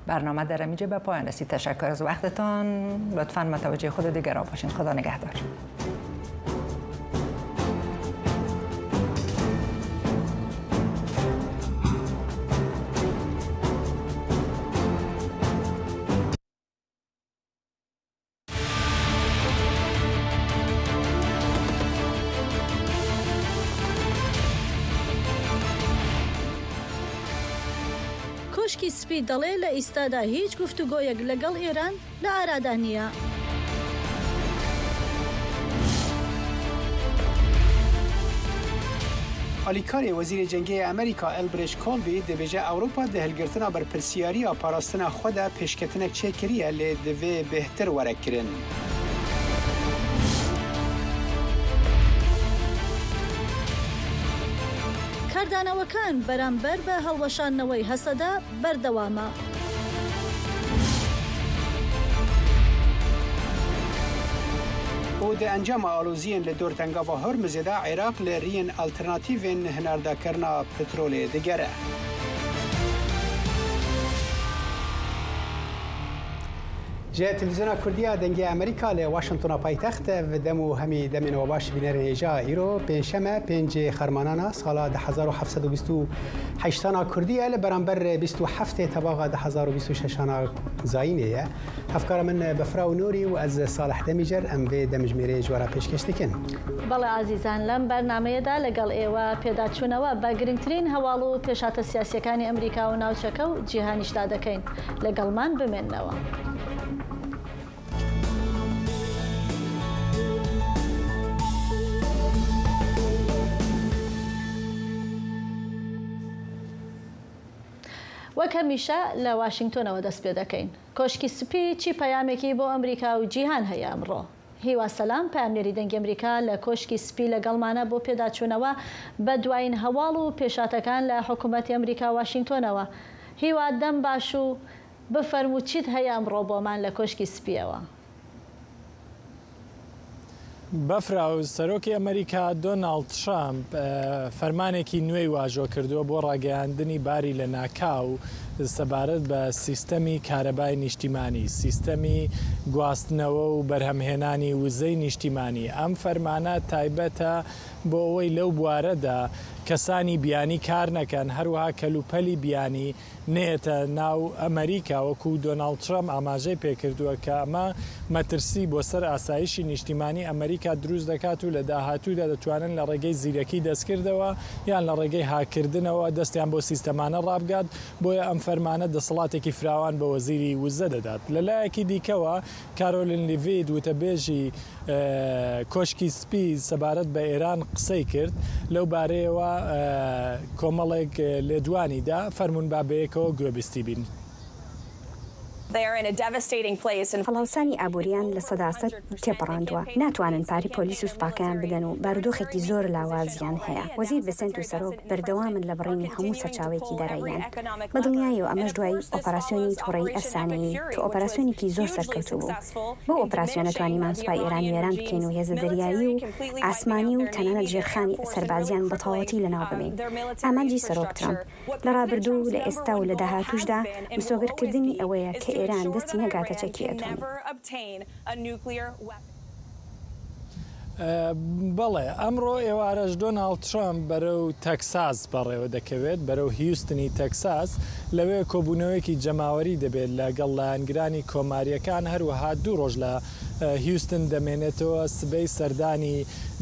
برنامه در اینجا به پایان رسید. تشکر از وقتتان. لطفاً متوجه خود دیگران باشین. خدا نگهدار. کوشکی سپی دەڵێ لە ئیستادا هیچ گفتوگۆیەک لەگەڵ ئێران لە ئارادا نییە. ئالیکاری وەزیری جەنگی ئەمریکا ئەلبرێژ کۆلبی دەبێژە ئەوروپا دەهەلگرتنا بەرپرسیاریە پاراستنا خۆدا پێشکەتنێک چێکریە لێ دەوێ بێهتر وەرەکردن. کاردانەوەکان بەرامبەر بە هەڵوەشانەوەی هەسەدا بەردەوامە. او د انجام آلوزین لدور تنگاوا هرمزدا عراق لرین آلترناتیوین هنردا کرنا پترول دیگره. جه تلویزیون کردیا دنگی امریکا ل واشنگتن پایتخت و دمو همی دمین و باش بینر جا ایرو پنجشنبه 5 خرمانان سال 1728 کردیا ل برانبر 27 تباغ 2026 زاینه افکار من بفراو نوری و از صالح دمیجر ام و دمجمیره جوارا پیشکش دکن. بله عزیزان لم برنامه دا لگل ایوا پیداچونەوە بە گرنگترین هەواڵ و پێشاتە سیاسیەکانی ئەمریکا و ناوچەکە و جیهانیشدا دەکەین. لەگەڵمان بمێننەوە. وەک هەمیشە لە واشنگتۆنەوە دەست پێ دەکەین. کۆشکی سپی چی پەیامێکی بۆ ئەمریکا و جیهان هەیە ئەمڕۆ؟ هیوا سەلام پامنێری دەنگی ئەمریکا لە کۆشکی سپی لەگەڵمانە بۆ پێداچوونەوە بە دوایین هەواڵ و پێشاتەکان لە حکوومەتی ئەمریکا واشنگتۆنەوە. هیوا دەم باش و بفەرموو چیت هەیە ئەمڕۆ بۆمان لە کۆشکی سپیەوە؟ بەفراو سەرۆکی ئەمریکا دۆناڵد ترامپ فەرمانێکی نوێی واژۆ کردووە بۆ ڕاگەیاندنی باری لە ناکاو سەبارەت بە سیستەمی کارەبای نیشتیمانی، سیستەمی گواستنەوە و بەرهەمهێنانی وزەی نیشتیمانی. ئەم فەرمانە تایبەتە بۆ ئەوەی لەو بوارەدا کەسانی بیانی کار نەکەن، هەروەها کەلوپەلی بیانی نێتە ناو ئەمریکا وەکو دۆناڵد ترامپ ئاماژەی پێکردووە کە ئەمە مەترسی بۆ سەر ئاسایشی نیشتیمانی ئەمریکا دروست دەکات و لە داهاتوودا دەتوانن لە ڕێگەی زیرەکی دەستکردەوە یان لە ڕێگەی هاکردنەوە دەستیان بۆ سیستەمانە ڕابگات. بۆیە ئەم فەرمانە دەسەڵاتێکی فراوان بە وەزیری وزە دەدات. لەلایەکی دیکەوە کارۆلین لیڤید وتەبێژی کۆشکی سپی سەبارەت بە ئێران قسەی کرد لەو بارەیەوە کۆمەڵێک لێدوانیدا فەرمون بابەیەکەوە گوێبیستی بین. هەڵاوسانی ئابووریان لە سەداست تێپەڕاندووە. ناتوانن پاری پۆلیس و سوپاکەیان بدەن و بارودۆخێکی زۆر لاوازیان هەیە. وەزیر بەسەنت و سەرۆک بەردەوامن لە بڕینی هەموو سەرچاوێکی دەرەیان. بەدڵنیایەوە ئەمەش دوای ئۆپەراسیۆنی تووڕەیی ئەفسانەیی کە ئۆپەراسیۆنێکی زۆر سەرکەوتوو بوو. بۆ ئۆپەراسیۆنە توانیمان سوپای ئێرانی وێران بکەین و هێزە دەریایی و ئاسمانی و تەنانەت ژێرخانی سەربازیان بە تەواوەتی لەناو بمێن. ئامانجی سەرۆک ترامپ لە ڕابردوو و لە ئێستا و لە داهاتووشدا مسۆگەرکردنی ئەوەیە کە ئێران دەستی نەگاتە چەکی ئەتۆمی. بەڵێ ئەمڕۆ ئێوارەش دۆناڵد ترامپ بەرەو تەکساس بەڕێوە دەکەوێت، بەرەو هیوستنی تەکساس. لەوێ کۆبوونەوەیەکی جەماوەری دەبێت لەگەڵ لایەنگرانی کۆماریەکان. هەروەها 2 ڕۆژ لە هیوستن دەمێنێتەوە، سبەی سەردانی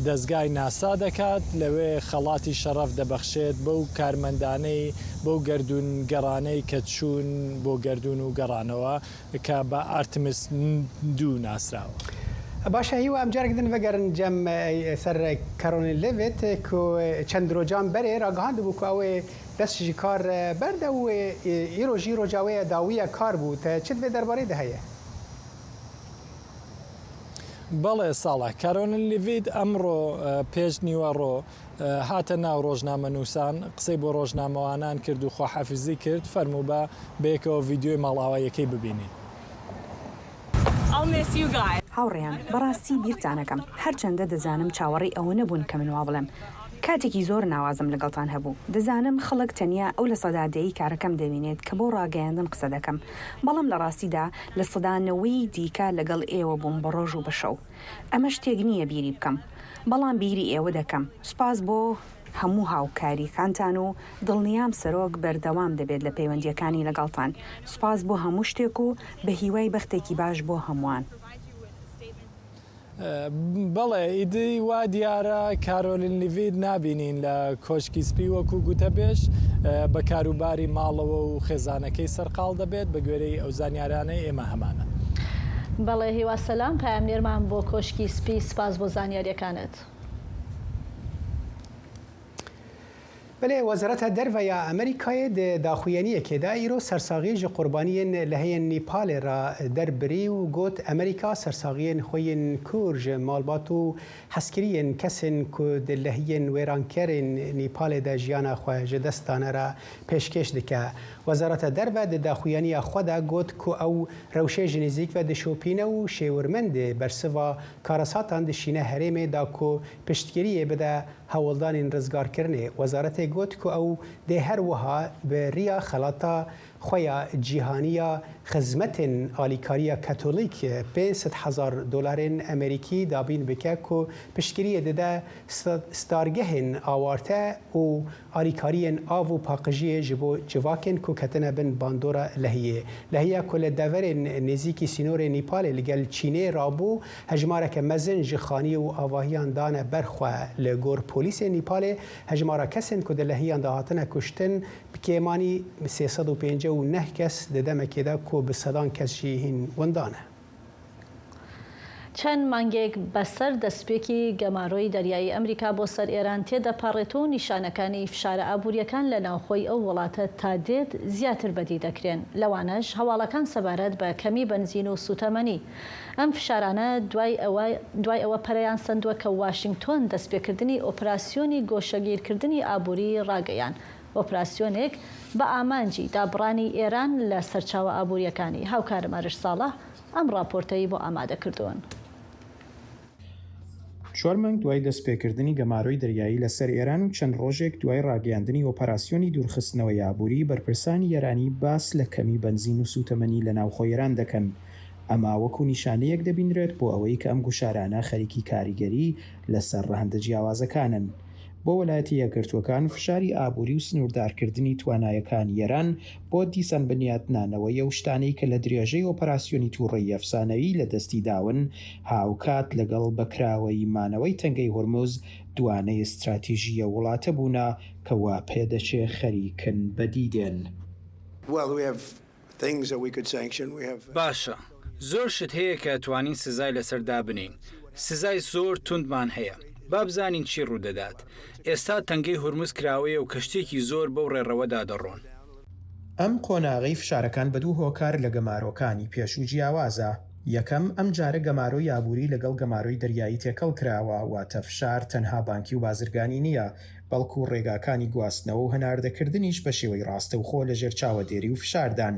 دەستگای ناسا دەکات، لەوێ خەڵاتی شەڕەف دەبەخشێت بەو کارمەندانەی بەو گەردون گەڕانەی کە چوون بۆ گەردون و گەڕانەوە کە بە ئارتمس 2 ناسراوە. باشە هیوا ئەم جارێک دن vegeriن cem ser Karolyn Levitt ku çend rocan berê ragihandibû ku ew ê dest ji kar berde û îro jî roja wê ye dawiya kar bû. Te çi vê derbarê de heye؟ بەڵێ ساڵح کارۆلین لیڤید ئەمڕۆ پێش نیوەڕۆ هاتە ناو ڕۆژنامە نووسان، قسەی بۆ ڕۆژنامەوانان کرد و خواحافیزی کرد. فەرموو بە بەیەکەوە ڤیدیۆی ماڵاوایەکەی ببینین. هاوڕێیان بەڕاستی بیرتانەکەم هەرچەندە دەزانم چاوەڕی ئەوە نەبوون کە من وا بڵێم کاتێکی زۆر ناوازم لەگەڵتان هەبوو. دەزانم خەڵک تەنیا ئەو لە سەدادەیی کارەکەم دەبینێت کە بۆ ڕاگەیاندن قسە دەکەم، بەڵام لە ڕاستیدا لە سەدانەوەی دیکە لەگەڵ ئێوە بووم بە ڕۆژ و بە شەو. ئەمە شتێک نییە بیری بکەم، بەڵام بیری ئێوە دەکەم. سوپاس بۆ هەموو هاوکاریکانتان و دڵنیام سەرۆک بەردەوام دەبێت لە پەیوەندیەکانی لەگەڵتان. سوپاس بۆ هەموو شتێک و بە هیوای بەختێکی باش بۆ هەمووان. بەڵێ ئیدی وا دیارە کارۆلین لیڤید نابینین لە کۆشکی سپی وەکو گوتە بێش بە کاروباری ماڵەوە و خێزانەکەی سەرقاڵ دەبێت بە گوێرەی ئەو زانیارانەی ئێمە هەمانە. بەڵێ هیوا سەلام، پایامنێرمان بۆ کۆشکی سپی، سپاس بۆ زانیاریەکانت. بله وزارت دەرڤەیە ئەمریکای داخوێنیەکێدا ئیرۆ سەرساغی ji قوربانiyên li heyên Nîpalê ra derbirî û got Amerîka sersagiyên xwe yên Kur ji malbat û heskiriyên kesên ku di lehiyên wêrankerên Nîpalê de jiyana xwe ji destane re pêşkêş dike. Wezareta Derve di daxuyaniya xwe de got ku ew rewşê ji nêzik ve dişopîne û şêwirmendê bersiva karasatan dişîne herêmê da ku piştgiriyê bide hewldanên rizgarkirinê. Wezaretê got ku ew dê her wiha bi rêya xelata xwe ya cîhaniya xizmetên alîkariya Katolik $500,000 Amerîkî dabîn bike ku piştgiriyê dide stargehên awarte û alîkariyên av û paqijiyê ji bo civakên ku ketine bin bandora lehiyê. Lehiya ku li deverên nêzîkî sînorê Nîpalê li gel Çînê rabû hejmareke mezin ji xanî û avahiyan dane berxwe li gor polîsên Nîpalê. Hejmara kesên ku di lehiyan de hatine kuştin bi kêmanî 359 kes di demekê de ku bi sedan kes jî hîn windane. چەند مانگێک بەسەر دەستپێکی گەماڕۆی دەریایی ئەمریکا بۆ سەر ئێران تێدەپەڕێت و نیشانەکانی فشارە ئابوووریەکان لە ناوخۆی ئەو وڵاتە تا دێت زیاتر بەدی دەکرێن. لەوانەش هەواڵەکان سەبارەت بە کەمی بنزین و سوتەمەنی. ئەم فشارانە دوای ئەوە پەرەیان سندووە کە واشنگتۆن دەستپێکردنی ئۆپراسیۆنی گۆشەگیرکردنی ئابووری ڕاگەیان. ئۆپراسیۆنێک بە ئامانجی دابڕانی ئێران لە سەرچاوە ئابووریەکانی. هاوکارم ئەرش ساڵح ئەم راپۆرتەی بۆ ئامادە کردوون. 4 مانگ دوای دەستپێکردنی گەماڕۆی دەریایی لەسەر ئێران و چەند ڕۆژێک دوای ڕاگەیاندنی ئۆپەراسیۆنی دوورخستنەوەی ئابووری بەرپرسانی ئێرانی باس لە کەمی بنزین و سوتەمەنی لە ناوخۆی ئێران دەکەن. ئەما وەکو نیشانەیەک دەبینرێت بۆ ئەوەی کە ئەم گوشارانە خەریکی کاریگەری لەسەر ڕەهەندە جیاوازەکانن. بۆ وەلایەتی یەکگرتووەکان فشاری ئابووری و سنووردارکردنی توانایەکانی ئێران بۆ دیسان بنیاتنانەوەی ئەو شتانەی کە لە درێژەی ئۆپەراسیۆنی تووڕێی ئەفسانەوی لە دەستی داون هاوکات لەگەڵ بەکراوەی مانەوەی تەنگەی هۆرموز دوانەی استراتیژیە وڵاتە بوونا کە وا پێدەچێ خەریکن بەدیدێن. باشە، زۆر شت هەیە کە توانین سزای لەسەردا بنین. سزای زۆر توندمان هەیە. با بزانین چی ڕوودەدات. ئێستا تەنگەی هورموز کراوەیە و کەشتێکی زۆر بەو ڕێڕەوەدا دەڕۆن. ئەم قۆناغی فشارەکان بە دوو هۆکار لە گەمارۆکانی پێش و جیاوازە. یەکەم ئەم جارە گەمارۆی ئابووری لەگەڵ گەمارۆی دەریایی تێکەڵ کراوە، واتە فشار تەنها بانکی و بازرگانی نییە، بەڵکو ڕێگاکانی گواستنەوە و هەناردەکردنیش بە شێوەی ڕاستەوخۆ لە ژێر چاوەدێری و فشاردان.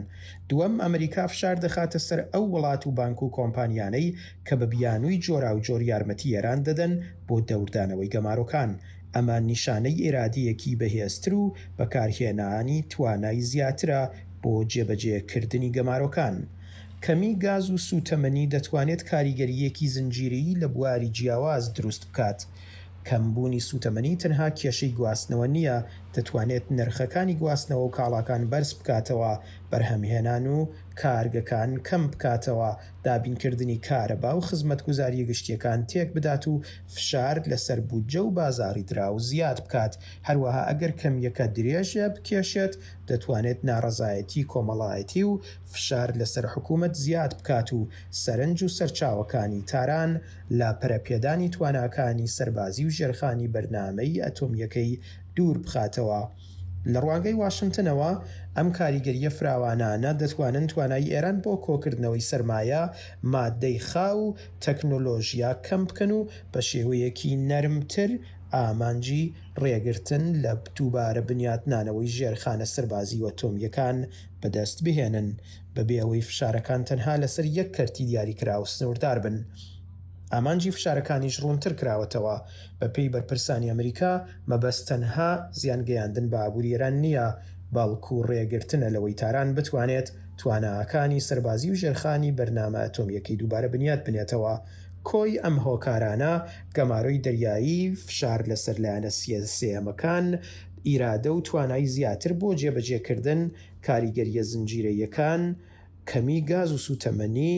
دووەم ئەمریکا فشار دەخاتە سەر ئەو وڵات و بانک و کۆمپانیانەی کە بە بیانووی جۆرا و جۆر یارمەتی ئێران دەدەن بۆ دەوردانەوەی گەمارۆکان. ئەمە نیشانەی ئێرادیەکی بەهێزتر و بەکارهێنانی توانای زیاترە بۆ جێبەجێکردنی گەمارۆکان. کەمی گاز و سوتەمەنی دەتوانێت کاریگەریەکی زنجیرەیی لە بواری جیاواز دروست بکات. کەمبوونی سوتەمەنی تەنها کێشەی گواستنەوە نییە، دەتوانێت نرخەکانی گواستنەوە و کاڵاکان بەرز بکاتەوە، بەرهەمهێنان و کارگەکان کەم بکاتەوە، دابینکردنی کارەبا و خزمەتگوزاریە گشتیەکان تێک بدات و فشار لەسەر بودجە و بازاڕی دراو زیاد بکات. هەروەها ئەگەر کەمیەکە درێژە بکێشێت دەتوانێت ناڕەزایەتی کۆمەڵایەتی و فشار لەسەر حکوومەت زیاد بکات و سەرنج و سەرچاوەکانی تاران لە پەرەپێدانی تواناکانی سەربازی و ژێرخانی بەرنامەی ئەتۆمیەکەی دوور بخاتەوە. لە ڕوانگەی واشنگتنەوە ئەم کاریگەریە فراوانانە دەتوانن توانای ئێران بۆ کۆکردنەوەی سەرمایە، مادەی خاو و تەکنۆلۆژیا کەم بکەن و بە شێوەیەکی نەرمتر ئامانجی ڕێگرتن لە دووبارە بنیاتنانەوەی ژێرخانە سەربازی و ئەتۆمیەکان بەدەست بهێنن، بەبێ ئەوەی فشارەکان تەنها لەسەر یەک کەرتی دیاریکراوە سنووردار بن. ئامانجی فشارەکانیش ڕوونتر کراوەتەوە. بە پێی بەرپرسانی ئەمریکا مەبەست تەنها زیانگەیاندن بە ئابووری ئێران نییە، بەڵکو ڕێگرتنە لەوەی تاران بتوانێت تواناکانی سەربازی و ژێرخانی بەرنامە ئەتۆمیەکەی دووبارە بنیاد بنێتەوە. کۆی ئەم هۆکارانە گەماڕۆی دەریایی، فشار لەسەر لایەنە سێەمەکان، ئیرادە و توانایی زیاتر بۆ جێبەجێکردن کاریگەریە زنجیرەیەکان، کەمی گاز و سوتەمەنی،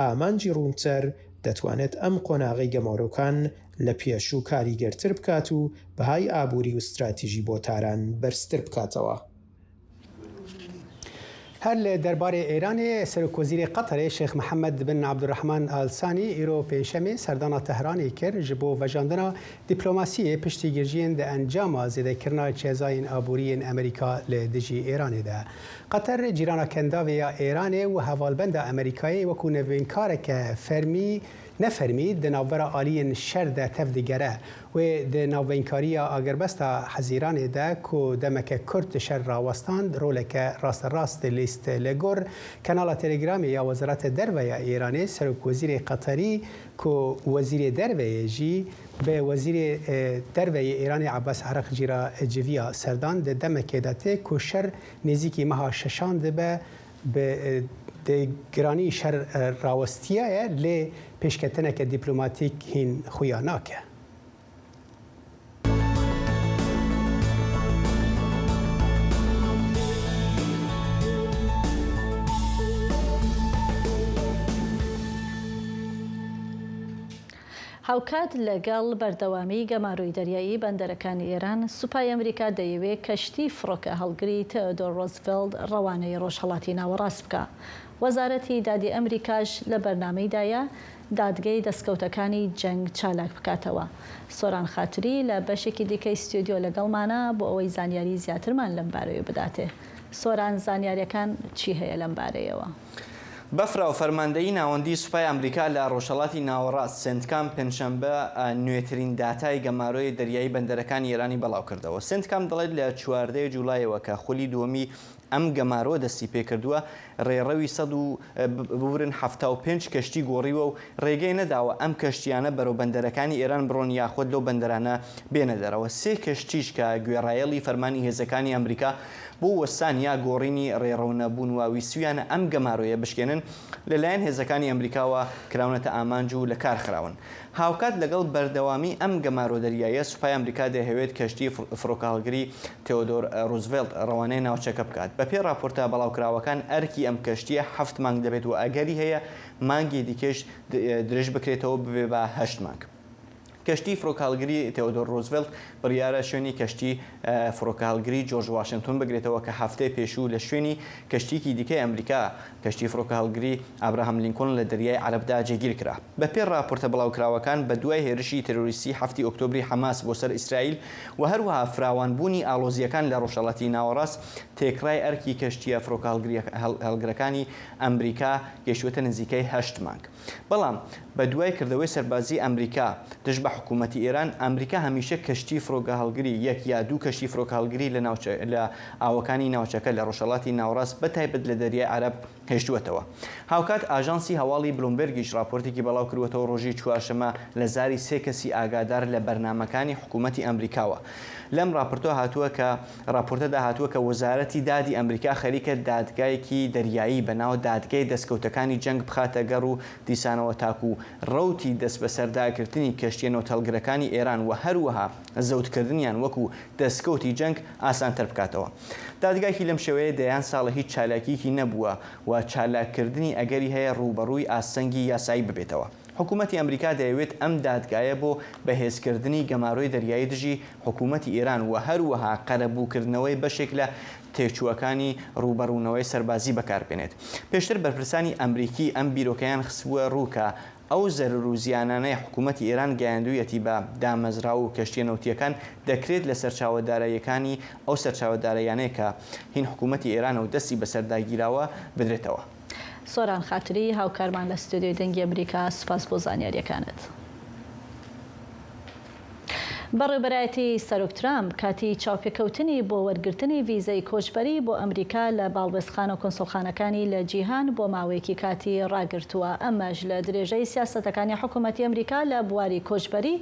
ئامانجی ڕوونتر دەتوانێت ئەم قۆناغی گەماڕۆکان لە پێشوو کاریگەرتر بکات و بەهای ئابووری و استراتیژی بۆ تاران بەرزتر بکاتەوە. هەر لە دەربارەی ئێرانê سەرۆکوەزیرê Qeterê Şêx Mihemed bin Abdurrahman Al Sanî îro pêşemê serdana Tehranê kir ji bo vejandina dîplomasiyê piştîgirjiyên di encama zêdekirina çêzayên aboriyên Amerîka li dijî Îranê de. Qeter cîrana kendavê ya Îranê û hevalbenda Amerîkayê wekû nevînkareke nefermî di navbera aliyên şer de tev digere wê di navbeynkariya agerbesta Hezîranê de ku demeke Kurd di şer rawestan roleke rasterast lîst legor kanala Telegramê ya Wezareta Derve ya Îranê Serokvezîrê Qeterî ku Wezîrê Derveyê jî bi Wezîrê Derveyê Îranê Abbas Araqçî ra civiya serdan di demekê de tê ku şer nêzîkî meha şeşan dibe bi د گرانی شر راوستیه لی پیشکتنه دیپلماتیک هین خویا ناکه. هاوکات لەگەڵ بەردەوامی گەماڕووی دەریایی بەندەرەکانی ئێران سوپای ئەمریکا دەیەوێت کەشتی فڕۆکە هەڵگری تێودۆر ڕۆزڤێلت ڕەوانەی ڕۆژهەڵاتی ناوەڕاست بکە. وەزارەتی دادی ئەمریکاش لە بەرنامەیدایە دادگەی دەستکەوتەکانی جەنگ چالاک بکاتەوە. سۆران خاتری لە بەشێکی دیکەی ستودیۆ لەگەڵمانە بۆ ئەوەی زانیاری زیاترمان لەم بارەیە بداتێ. سۆران زانیاریەکان چی هەیە لەم بارەیەوە؟ بەفرا و فەرماندەیی ناوەندی سوپای ئەمریکا لە ڕۆژهەڵاتی ناوەڕاست سنتکام پێنجشەمبە نوێترین داتای گەماڕۆی دەریایی بەندەرەکانی ئێرانی بەڵاو کردەوە. سنتکام دەڵێت لە 14 جوولایەوە کە خولی دووەمی ئەم گەمارۆ دەستی پێکردووە ڕێڕەوی 175 کەشتی گۆڕیوە و ڕێگەی نەداوە ئەم کەشتیانە بەرەو بەندەرەکانی ئێران بڕۆن یاخود لەو بەندەرانە بێنە دەرەوە. 3 کەشتیش کە گوێڕایەڵی فەرمانی هێزەکانی ئەمریکا بۆ وەستان یا گۆڕینی ڕێڕەونەبوون و ویسویانە ئەم گەمارۆیە بشکێنن لەلایەن هێزەکانی ئەمریکاوە کراونەتە ئامانج و لە کار خراون. هاوکات لەگەڵ بەردەوامی ئەم گەمارۆ دەریایە سوپای ئەمریکا دەهەوێت کەشتی فڕۆکە هەڵگری تێودۆر ڕۆزڤێلت ڕەوانەی ناوچەکە بکات. بەپێی راپۆرتە بەڵاوکراوەکان ئەرکی ئەم کەشتیە 7 مانگ دەبێت و ئەگەری هەیە مانگی دیکەش درێژ بکرێتەوە ببێ بە 8 مانگ. کەشتی فڕۆکەهەڵگری تێودۆر ڕۆزڤێلت بڕیارە شوێنی کەشتی فڕۆکەهەڵگری جۆرج واشنگتۆن بگرێتەوە کە هەفتەی پێشوو لە شوێنی کەشتیکی دیکەی ئەمریکا کەشتی فڕۆکەهەڵگری ئابراهام لینکۆن لە دەریای عەرەبدا جێگیر کرا. بەپێی راپۆرتە بڵاوکراوەکان بە دوای هێرشی تەرۆریستی 7 ئۆکتۆبری حەماس بۆ سەر ئیسرائیل و هەروەها فراوانبوونی ئاڵۆزیەکان لە ڕۆژهەڵاتی ناوەڕاست تێکڕای ئەرکی کەشتیە فڕۆکەهەڵگری هەڵگرەکانی ئەمریکا گەیشتووەتە نزیکەی 8 مانگ. بەڵام بە دوای کردەوەی سەربازی ئەمریکا دژ بە حکوومەتی ئێران ئەمریکا هەمیشە کەشتی فڕۆکەهەڵگری یەک یا دوو کەشتی فڕۆکەهەڵگری لە ئاوەکانی ناوچەکە لە ڕۆژهەڵاتی ناوەڕاست بەتایبەت لە دەریای عەرەب هێشتووەتەوە. هاوکات ئاژانسی هەواڵی بلومبەرگیش راپۆرتێکی بەڵاو کردوەتەوە ڕۆژی چوارشەمە لە زاری 3 کەسی ئاگادار لە بەرنامەکانی حکوومەتی ئەمریکاوە. لەم راپۆرتۆ هاتووە کە راپۆرتەدا هاتووە کە وەزارەتی دادی ئەمریکا خەریکە دادگایەکی دەریایی بەناو دادگای دەستکەوتەکانی جەنگ بخاتە گەڕ و دیسانەوە تاکو ڕەوتی دەست بە سەرداگرتنی کەشتیە نۆتەلگرەکانی ئێران و هەروەها زەوتکردنیان وەکو دەستکەوتی جەنگ ئاسانتر بکاتەوە. دادگایکی لەم شێوەیە دەیان ساڵە هیچ چالاکیکی نەبووە و چالاکردنی ئەگەری هەیە ڕوبەڕووی ئاسەنگی یاسایی ببێتەوە. حکوومەتی ئەمریکا دەیەوێت ئەم دادگایە بۆ بەهێزکردنی گەماڕۆی دەریایی دژی حکوومەتی ئێران و هەروەها قەرەبووکردنەوەی بەشێک لە تێکچووەکانی ڕوبەڕوونەوەی سەربازی بەکاربێنێت. پێشتر بەرپرسانی ئەمریکی ئەم بیرۆکەیان خستووە ڕووکە ئەو زەرر و زیانانەی حکوومەتی ئێران گەیاندوویەتی بە دامەزرا و کەشتیە نەوتیەکان دەکرێت لە سەرچاوەداراییەکانی ئەو سەرچاوەدارایانەیە کە هین حکوومەتی ئێران و دەستی بەسەرداگیراوە بدرێتەوە. سۆران خاتری هاوکارمان لە ستودیۆی دەنگی ئەمریکا سوپاس بۆ زانیاریەکانت. بەڕێبەرایەتی سەرۆک ترامپ کاتی چاوپێکەوتنی بۆ وەرگرتنی ڤیزەی کۆچبەری بۆ ئەمریکا لە باڵبەستخانە و کۆنسڵخانەکانی لە جیهان بۆ ماوەیەکی کاتی ڕاگرتووە. ئەمەش لە درێژەی سیاسەتەکانی حکوومەتی ئەمریکا لە بواری کۆچبەری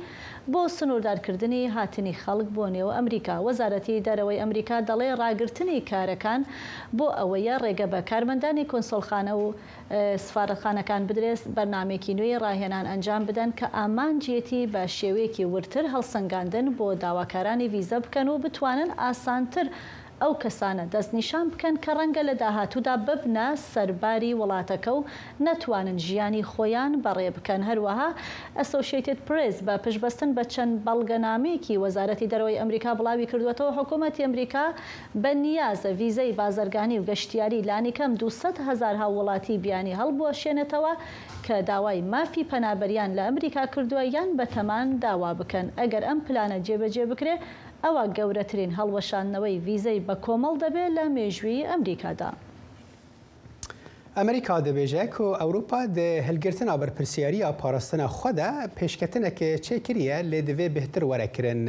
بۆ سنووردارکردنی هاتنی خەڵک بۆ نێو ئەمریکا. وەزارەتی دەرەوەی ئەمریکا دەڵێ ڕاگرتنی کارەکان بۆ ئەوەیە ڕێگە بە کارمەندانی کۆنسڵخانە و سفارەتخانەکان بدرێت بەرنامێکی نوێی ڕاهێنان ئەنجام بدەن کە ئامانجێتی بە شێوەیەکی ورتر هەڵسەنگاندن بۆ داواکارانی ڤیزە بکەن و بتوانن ئاسانتر ئەو کەسانە دەستنیشان بکەن کە ڕەنگە لە داهاتوودا ببنە سەرباری وڵاتەکە و نەتوانن ژیانی خۆیان بەڕێ بکەن. هەروەها ئەسۆشیێتد پرێس بە پشبەستن بە چەند بەڵگەنامەیەکی وەزارەتی دەرەوەی ئەمریکا بڵاوی کردوێتەوە حکوومەتی ئەمریکا بە نیازە ڤیزەی بازرگانی و گەشتیاری لانی کەم 200,000 هاوڵاتی بیانی هەڵبوەشێنێتەوە کە داوای مافی پەنابەریان لە ئەمریکا کردووە یان بەتەمان داوا بکەن. ئەگەر ئەم پلانە جێبەجێ بکرێ ئەوە گەورەترین هەڵوەشاندنەوەی ڤیزەی بە کۆمەڵ دەبێت لە مێژووی ئەمریکادا. ئەمریکا دەبێژە و ئەوروپا دە هەلگرتنا بەرپرسیاریە پاراستنە خۆدا پێشکەتنەکە چێکریە لێ دەوێ بهتر وەرەکردن.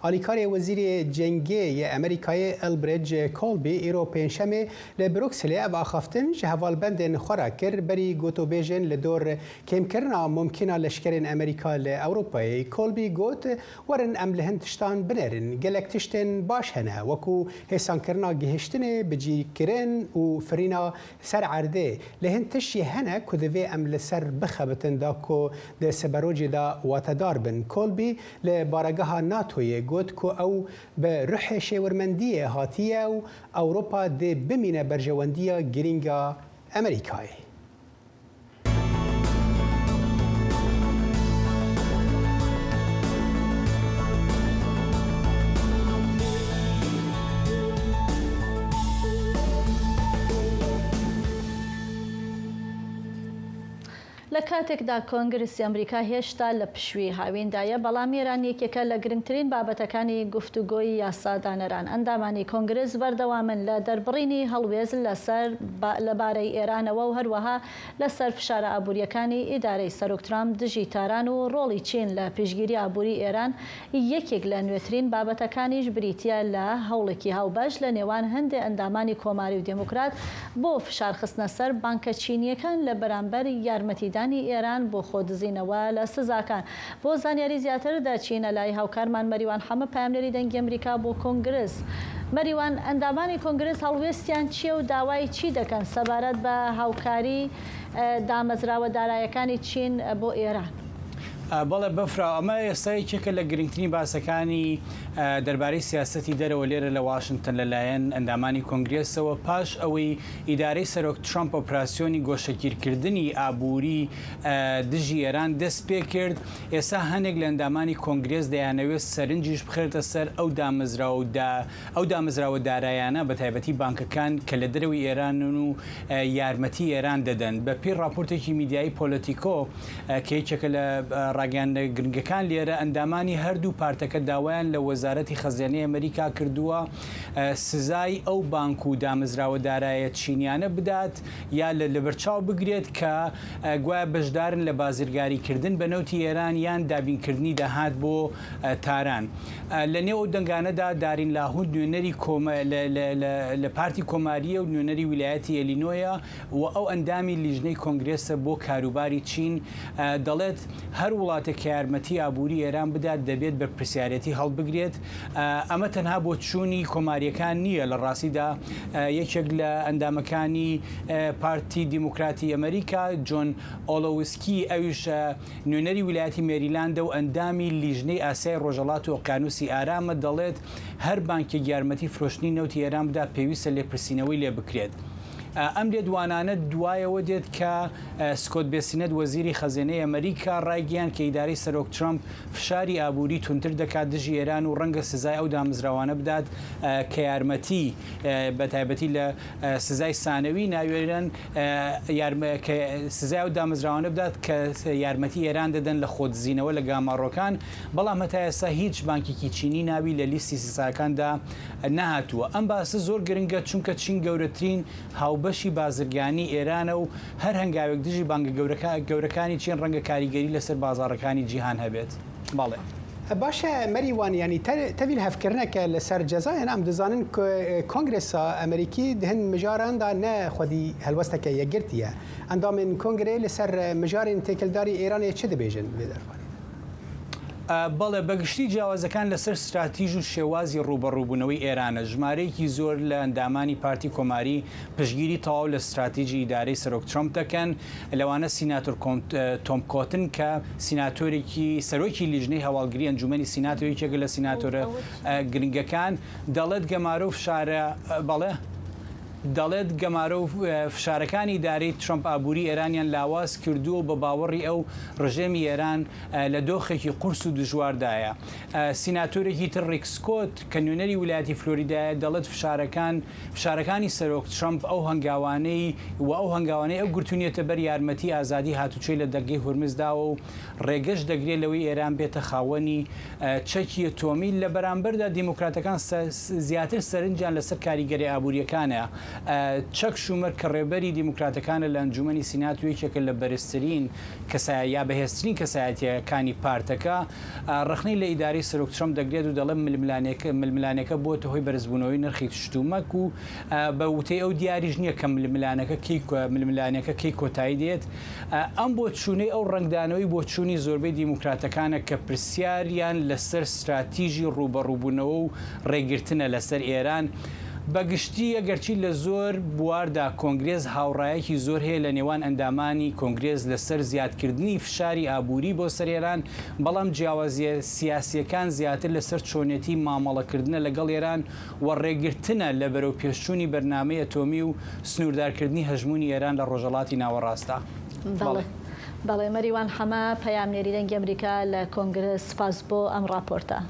ئالیکاری وەزیری جەنگی ئەمریکای ئەلبرێج کۆڵبی ئیرۆ پێنجشەمێ لە بروکسلێ ئەو ئاخافتن ji hevalbendên xwe ra kir berî gotobêjên li dor kêmkirina mumkîna leşkerên Amerîka li Ewropayê. Kolbî got werin em li hin tiştan binerin. Gelek tiştên baş hene wekû hêsankirina gihîştinê bicîkirin û firîna ser erdê. Li hin tiştî hene ku divê em li ser bixebitin da ku di seberojê da watedar bin. Kolbî li barageha NATOyê got ku ew bi ruhê şêwirmendiyê hatiye û Ewropa dê bimîne berjewendiya girînga Amerîkayê. لە کاتێکدا کۆنگرسی ئەمریکا هێشتا لە پشووی هاوێندایە بەڵام ئێران یەکێکە لە گرنگترین بابەتەکانی گفتوگۆی یاسادانەران. ئەندامانی کۆنگرس بەردەوامن لە دەربڕینی هەڵوێز لەبارەی ئێرانەوە و هەروەها لەسەر فشارە ئابوووریەکانی ئیدارەی سەرۆک ترامپ دژی تاران و ڕۆڵی چین لە پێشگیری ئابووری ئێران یەکێک لە نوێترین بابەتەکانیش بریتە لە هەوڵێکی هاوبەش لە نێوان هەندێک ئەندامانی کۆماری و دموکرات بۆ فشارخستنە سەر بانکە چینیەکان لە بەرامبەر یارمەتیدان ئێران بۆ خۆدزینەوە لە سزاکان. بۆ زانیاری زیاتر دەچینە لای هاوکارمان مەریوان حەمە پامنێری دەنگی ئەمریکا بۆ کۆنگرس. مەریوان ئەندامانی کۆنگرس هەڵوێستیان چییە و داوای چی دەکەن سەبارەت بە هاوکاری دامەزراوە دارایەکانی چین بۆ ئێران؟ بەڵێ بەفرا ئەمە ئێستایەکێکە لە گرنگترین باسەکانی دەربارەی سیاسەتی دەرەوە لێرە لە واشنگتن لەلایەن ئەندامانی کۆنگرێسەوە پاش ئەوەی ئیدارەی سەرۆک ترامپ ئۆپراسیۆنی گۆشەگیرکردنی ئابووری دژی ئێران دەست پێ کرد. ئێستا هەندێک لە ئەندامانی کۆنگرێس دەیانەوێت سەرنجیش بخێتە سەر ئەو دامەزراوە دارایانە بە تایبەتی بانکەکان کە لە دەرەوەی ئێران و یارمەتی ئێران دەدەن. بە پێی راپۆرتێکی میدیایی پۆلۆتیکۆ کە یەکێکە لە ڕاگەیاندە گرنگەکان لێرە ئەندامانی هەردوو پارتەکە داوایان لە وەزارەتی خەزیانەی ئەمریکا کردووە سزای ئەو بانک و دامەزراوە دارایە چینیانە بدات یا لە بەرچاو بگرێت کە گوایە بەشدارن لە بازرگاریکردن بە نەوتی ئێران یان دابینکردنی داهات بۆ تاران. لە نێو ئەو دەنگانەدا دارین لاهود نوێنەری لە پارتی کۆماریە و نوێنەری ویلایەتی ئەلینۆیە و ئەو ئەندامی لیژنەی کۆنگرێسە بۆ کاروباری چین دەڵێت هەر وڵاتێک کە یارمەتی ئابووری ئێران بدات دەبێت بە پرسیارەتی هەڵبگرێت. ئەمە تەنها بۆ چوونی کۆماریەکان نییە، لە ڕاستیدا یەکێک لە ئەندامەکانی پارتی دیموکراتی ئەمریکا جۆن ئۆلۆوسکی ئەویش نوێنەری ویلایەتی مێریلاندە و ئەندامی لیژنەی ئاسیای ڕۆژهەڵات و ئۆقیانوسی ئارامە دەڵێت هەر بانکێک یارمەتی فرۆشتنی نەوتی ئێران بدا پێویستە لێپرسینەوەی لێ بکرێت. ئەم لێدوانانە دوایەوە دێت کە سکۆت بێسینەت وەزیری خەزینەی ئەمریکا ڕایگەیان کە ئیدارەی سەرۆک ترامپ فشاری ئابووری تونتر دەکات دژی ئێران و ڕەنگە سزای ئەو دامەزراوانە بدات کە یارمەتی بە تایبەتی لە سزای سانەوی ناوێرن سزای ئەو دامەزراوانە بدات کە یارمەتی ئێران دەدەن لە خۆدزینەوە لە گاماڕۆکان. بەڵام هەتا ئێستا هیچ بانکێکی چینی ناوی لە لیستی سزاکاندا نەهاتووە. ئەم باسە زۆر گرنگە چونکە چین گەورەترین هاوبەشی بازرگانی ئێرانە و هەر هەنگاوێک دژی بانکە گەورەکانی چین ڕەنگە کاریگەری لەسەر بازاڕەکانی جیهان هەبێت. باڵێ باشا مريوان يعني تبي هفكرنا كالسر جزائر ام دزانن كونغرس امريكي دهن مجاران دا نه خودي هلوستك يجرتيا عندهم من كونغري لسر مجارين تكلداري ايران چه دبيجن بدرفاني بەڵێ بەگشتی جیاوازەکان لەسەر استراتیژ و شێوازی ڕوبەڕووبوونەوەی ئێرانە ژمارەیەکی زۆر لە ئەندامانی پارتی کۆماری پشگیری تەواو لە استراتیژی ئیدارەی سەرۆک ترامپ دەکەن لەوانە سیناتۆر تۆم کۆتن کە سیناتۆرێکی سەرۆکی لیژنەی هەواڵگری ئەنجومەنی سیناتۆرێکێکە لە سیناتۆرە گرنگەکان دەڵێت گەمارە و فشارە بەڵێ دەڵێت گەمارە و فشارەکانی ئیدارەی ترامپ ئابووری ئێرانیان لاواز کردووە بە باوەڕی ئەو ڕژێمی ئێران لە دۆخێکی قورس و دژواردایە. سیناتۆرێکی تر ڕیک سکۆت کە نوێنەری ویلایەتی فلۆریدایە دەڵێت فشارەکانی سەرۆک ترامپ ئەو هەنگاوانەی و ئەو هەنگاوانەی ئەو گرتوونیەتە بەر یارمەتی ئازادی هاتوچۆی لە دەرگای هورمزداوە و ڕێگەش دەگرێت لەوەی ئێران بێتە خاوەنی چەکی ئەتۆمی لە بەرامبەردا دیموکراتەکان زیاتر سەرنجیان لەسەر کاریگەری ئابووریەکانە. چەک شومەر کە ڕێبەری دیموکراتەکانە لە ئەنجومەنی سیناتویەکێکە لە بەرزترین یا بەهێزترین کەسایەتیەکانی پارتەکە ڕخنەی لە ئیداری سەرۆک ترامپ دەگرێت و دەڵێن ململانەکە بۆتە هۆی بەرزبوونەوەی نرخی تشتومەک و بە وتەی ئەو دیاریش نییە کە ململانەکە کەی کۆتایی دێت. ئەم بۆ چوونەی ئەو ڕنگدانەوەی بۆ چوونی زۆربەی دیموکراتەکانە کە پرسیاریان لەسەر استراتیژی ڕوبەڕووبوونەوە و ڕێگرتنە لەسەر ئێران. بەگشتی ئەگەرچی لە زۆر بواردا کۆنگرێز هاوڕایەکی زۆر هەیە لە نێوان ئەندامانی کۆنگرێز لەسەر زیادکردنی فشاری ئابووری بۆ سەرێران، بەڵام جیاوازیە سیاسیەکان زیاتر لەسەر چۆنێتی مامەڵەکردنە لەگەڵ ئێران و ڕێگرتنە لە بەرەو پێشچوونی بەرنامەی ئەتۆمی و سنووردارکردنی هەژمونی ئێران لە ڕۆژهەڵاتی ناوەڕاستە. بەڵێ مەریوان حەمە پەیامنێری دەنگی ئەمریکا لە کۆنگرس سپاس بۆ ئەم راپۆرتە.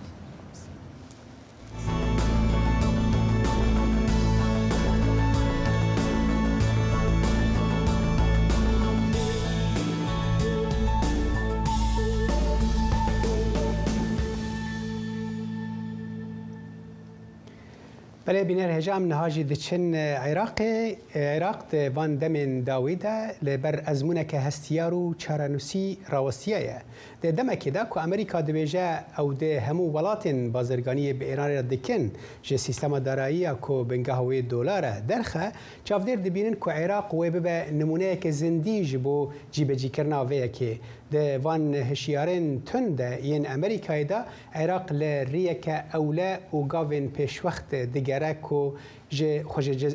بله بینر هجام نهاجی دچن عراق وان دمن داویده لبر ازمونه که هستیارو چارنوسی راوستیه ده دمه که دا که امریکا دبیجه او ده همو ولاتن بازرگانی به ایران را دکن جه سیستم دارایی که بنگاهوی دلاره درخه چافدر دبینن که عراق و ببه نمونه که زندیج بو جیبجی کرنا ویه که ده وان هشیارن تنده این امریکای دا عراق لریه که اوله و گاوین پیش وقت دگره که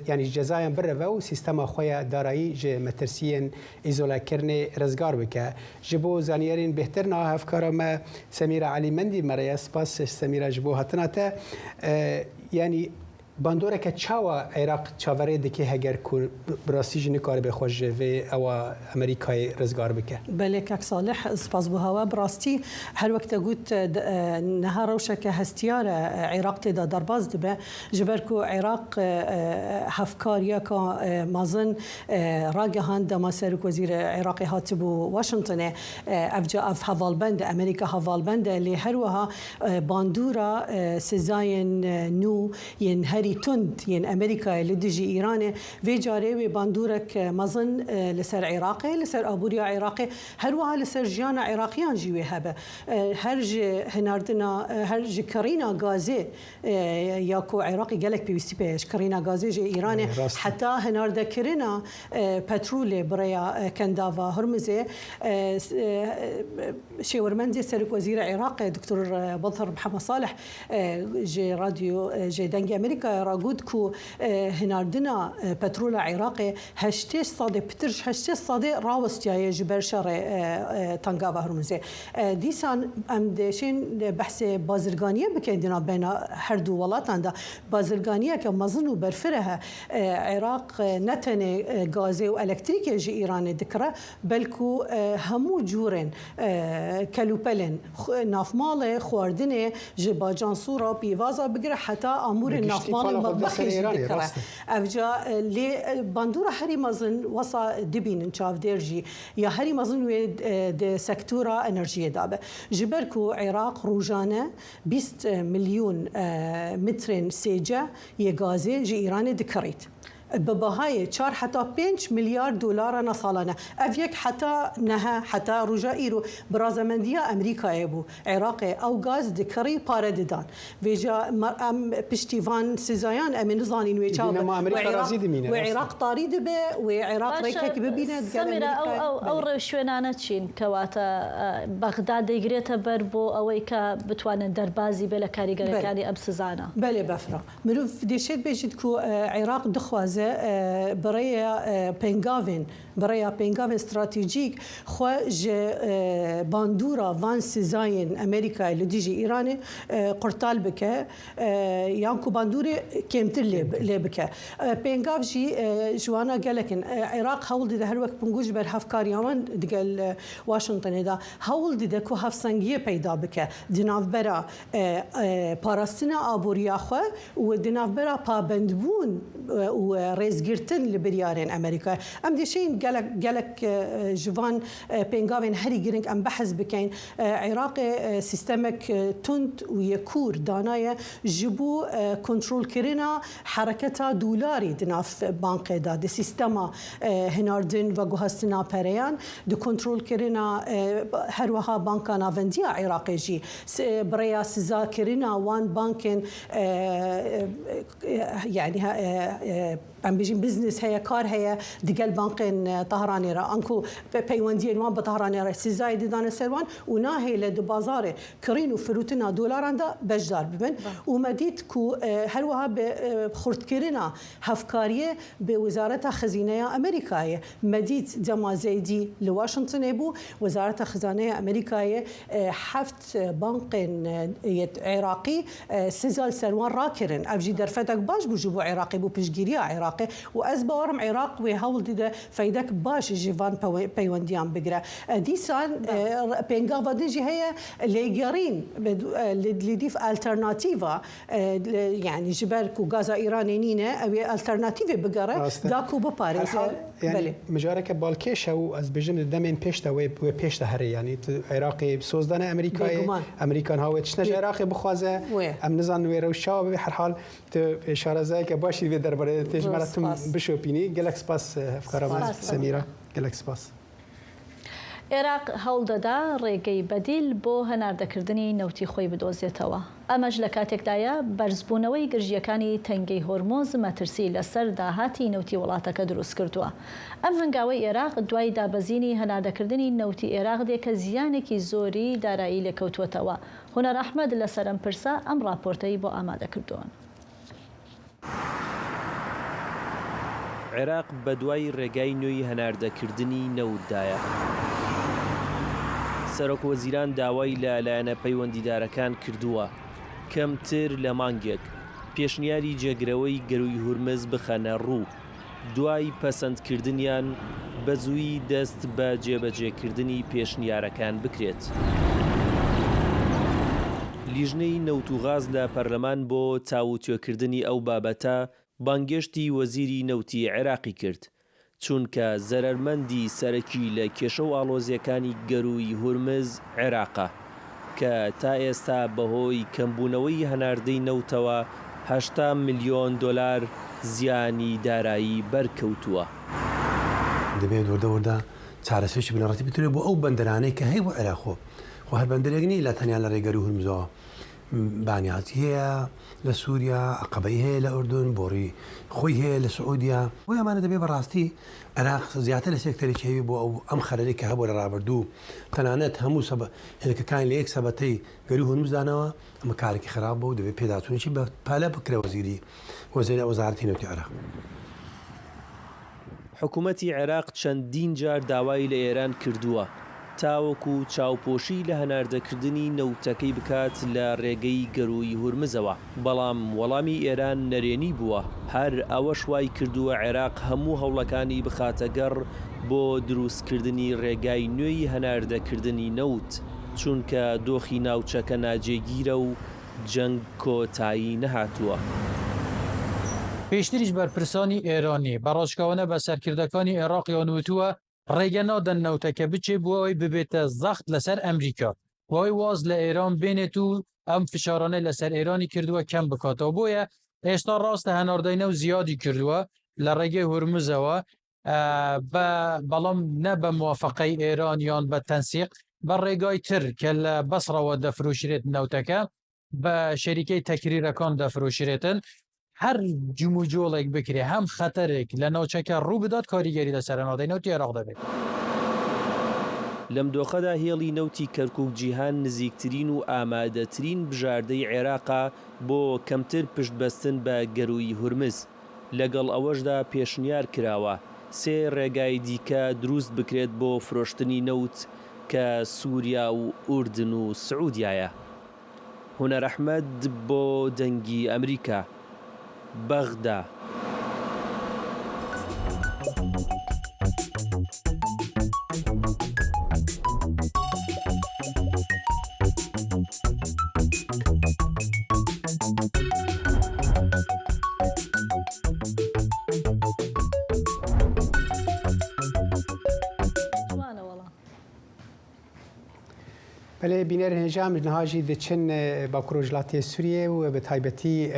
یعنی جزایم بره و سیستم خوی دارایی جه مترسین ایزولا کرنه رزگار بکه جبو زانیارین بهتر نه افکار ما سمیرا علی مندی مریا سپاس سمیرا جبو هاتناته یعنی باندوره که چاوا عراق چاوره دکی هگر که براستی جنی کار به خوش و او امریکای رزگار بکه. بله که صالح سپاس بوها براستی هر وقت گوت نهار روشه که هستیار عراق تدا درباز دبه جبر که عراق هفکاریا که مازن راگهان دما سرک وزیر عراقی هاتبو واشنطن افجا اف حوالبند امریکا حوالبند لی هر وها باندورا سزاین نو ین هری تند ين امريكا لدجي ايران في جاري باندورك مزن لسر عراقي لسر ابوريا عراقي هروها لسر جيانا عراقيان جيوي هبه هرج هناردنا هرج كارينا غازي ياكو عراقي قالك بي سي بي كارينا غازي جي ايران حتى هنارد كرينا بترول بريا كندافا هرمزي شاورمندي سرك وزير عراق دكتور بظهر محمد صالح جي راديو جي دنجي امريكا راجود كو هناردنا بترول عراقي هشتش صادي بترش هشتش صادي راوستيا جبر شر تنقابه هرمزي ديسان ام دشين بحث بازرگانيه بكيدنا بين هردو ولاتان دا بازرگانيه كمزن برفرها عراق نتن غازي والكتريكي جي ايران ذكره بلكو همو جورن كلوبلن نافمال خواردنه جباجان صوره بيوازا بقرا حتى امور النافمال المطبخي ذكره افجا لي باندورا هري مازن وصا دبين شاف ديرجي يا هري مازن د سكتورا انرجيه دابه جبركو عراق روجانه 20 مليون متر سيجا يغازي جي ايران ذكريت ببهاي 4 حتى 5 مليار دولار سالانه افيك حتى نها حتى رجائيرو برازمنديا امريكا ابو عراق او غاز دكري بارددان فيجا ام بشتيفان سيزايان امن زانين وعراق طاريد به وعراق ريكك ببينه سميرة او روشوێنانە چین کەواتە بەغدا دەیگرێتە بەر بۆ ئەوەی کە بتوانن دەربازی بێ لە کاریگەرەکانی ئەم سزانە بەێ بەفرا مرۆڤ دێشێت بێژیت کو عێراق دخوازە بڕێە پێنگاوێن برای پێنگاوێن استراتیژیک خو باندورا وان سزایên ئەمریکای لە دیژی ئیرانê قورتال بکە یان ku bandorê kêmtir lê bike pêngav jî ji wana gelekin Iraq hewl dide her wek pingû ji ber hevkariya wan digel Washingtonê da hewl dide ku hevsengiyê peyda bike di navbera parastina aboriya xwe û di navbera pabendbûn û rêzgirtin li biryarên Amerîkayê em dişeyên gelek ji van pêngavên herî giring em behez bikin Iraqê sîstemek tund û yekûr danaye ji bo kontrolkirina hereketa dolarî di nav bankê da di sîstema hinardin ve guhestina pereyan di kontrolkirina her wiha banka navendiya Iraqê jî birêya sizakirina wan bankên yani em bijin biznes heye kar heye digel bankên Tehranê re anku peywendiyên wan bi Tehranê re sîzayê didane ser wan û nahêle di bazarê kirîn û firûtina dolaran da bejdar bibin û me dît ku her wiha bi xurtkirina hevkariyê bi Wizareta Xezîneya Amerîkayê me dît dema Zeydî li Washingtonê bû Wizareta Xezaneya Amerîkayê heft bankên Iraqî sîzal ser wan rakirin ev jî derfetek baş bû ji bo Iraqê bû piştgiriya Iraqê û ez bawerim Iraq wê hewl dide feydek baş ji van peywendiyan bigire dîsan pêngava din jî heye lêgerîn li dîv alternatîva yani ji ber ku gaza Îranê nîne ew ê alternatîvê bigere da ku biparêze mijareke balkêşe û ez bijim li demên pêş de wê pêş de herê yanî Iraqê sozdane Amerîkayê Amerîkan hawê tişne ji Iraqê bixwaze em nizan wê rewşa wê herhal tu şarezayeke başî vê derbarê têjmera tim bişopînî gelek spas hevkara Semîra gelek spas عێراق هەوڵدەدا ڕێگەی بەدیل بۆ هەناردەکردنی نەوتی خۆی بدۆزێتەوە ئەمەش لە کاتێکدایە بەرزبوونەوەی گرژیەکانی تەنگەی هۆرمۆز مەترسی لەسەر داهاتی نەوتی وڵاتەکە دروست کردووە ئەم هەنگاوەی عێراق دوای دابەزینی هەناردەکردنی نەوتی عێراق دێکە زیانێکی زۆری دارایی لێکەوتووەتەوە هونەر ئەحمەد لەسەر ئەم پرسە ئەم راپۆرتەی بۆ ئامادەکردووە عێراق بە دوای ڕێگای نوێی هەناردەکردنی نەوتدایە سەرۆک وەزیران داوای لە لایەنە پەیوەندیدارەکان کردووە کەمتر لە مانگێک پێشنیاری جێگرەوەی گەروی هورمز بخەنە ڕوو دوای پەسەندکردنیان بە زووی دەست بە جێبەجێکردنی پێشنیارەکان بکرێت لیژنەی نەوت و غاز لە پەرلەمان بۆ تاوتوێکردنی ئەو بابەتە بانگێشتی وەزیری نەوتی عێراقی کرد چونکە زەرەرمەندی سەرەکی لە کێشە و ئاڵۆزیەکانی گەروی هورمز عێراقە کە تا ئێستا بەهۆی کەمبوونەوەی هەناردەی نەوتەوە 80 ملیۆن دۆلار زیانی دارایی بەرکەوتووە دەبێت وەردەوەدا چارەسێکی بنەڕەتی بتوێت بۆ ئەو بەندەرانەی کە هەیە بۆ عێراقۆ خۆ هەر بەندەرێک نی لە تەنیا لە ڕێگەری هورمزەوە بانیاتی هەیە لە سووریا عقبەی هەیە لە ئوردون بۆڕی خۆی هەیە لە سعودیا بۆ ئەمانە دەبێت بەڕاستی عێراق زیاتر لە سێکتەرێکی هەوی بۆ ئەو ئەم خەرەری کە هەبوو لە ڕابردوو تەنانەت هەموو هێلکەکان لە یەک سەبەتەی گەری هورمزدانەوە ئەمە کارێکی خراپ بوو دەبێت پێداچوونێکی بە پالە بکرێ وەزیری وەزیرە وەزارەتی نەوتی عێراق حکوومەتی عێراق چەندین جار داوای لە ئێران کردووە تاوەکو چاوپۆشی لە هەناردەکردنی نەوتەکەی بکات لە ڕێگەی گەروی هورمزەوە بەڵام وەڵامی ئێران نەرێنی بووە هەر ئەوەش وای کردووە عێراق هەموو هەوڵەکانی بخاتەگەڕ بۆ دروستکردنی ڕێگای نوێی هەناردەکردنی نەوت چونکە دۆخی ناوچەکە ناجێگیرە و جەنگ کۆتایی نەهاتووە پێشتریش بەرپرسانی ئێرانی بەڕۆژکەوەنە بە سەرکردەکانی عێراقیان وتووە ڕێگە نادەن نەوتەکە بچێ بۆ ئەوەی ببێتە زەخت لەسەر ئەمریکا وای واز لە ئێران بێنێت و ئەم فشارانە لەسەر ئێرانی کردووە کەم بکاتەوە بۆیە ئێستا ڕاستە هەناردەی نەو زیادی کردووە لە ڕێگەی هورمزەوە بەڵام نە بە موافقەی ئێران یان بە تەنسیق بە ڕێگای تر کە لە بەسڕەوە دەفرۆشرێت نەوتەکە بە شەریکەی تەکریرەکان دەفرۆشرێتن هەر جموجۆڵێک بکرێ هەم خەتەرێک لە ناوچەکە ڕوو بدات کاریگەری لەسەر ناودەی نەوتی عێراق دەبێت. لەم دۆخەدا هێڵی نەوتی کەرکووک جیهان نزیکترین و ئامادەترین بژاردەی عێراقا بۆ کەمتر پشتبەستن بە گەروی هورمز. لەگەڵ ئەوەشدا پێشنیار کراوە 3 ڕێگای دیکە دروست بکرێت بۆ فرۆشتنی نەوت کە سووریا و ئوردن و سعودایە. هونەر ئەحمەد بۆ دەنگی ئەمریکا بەغدا. بله بینر هنجام نهاجی دچن با کروجلاتی سوریه و به تایبتی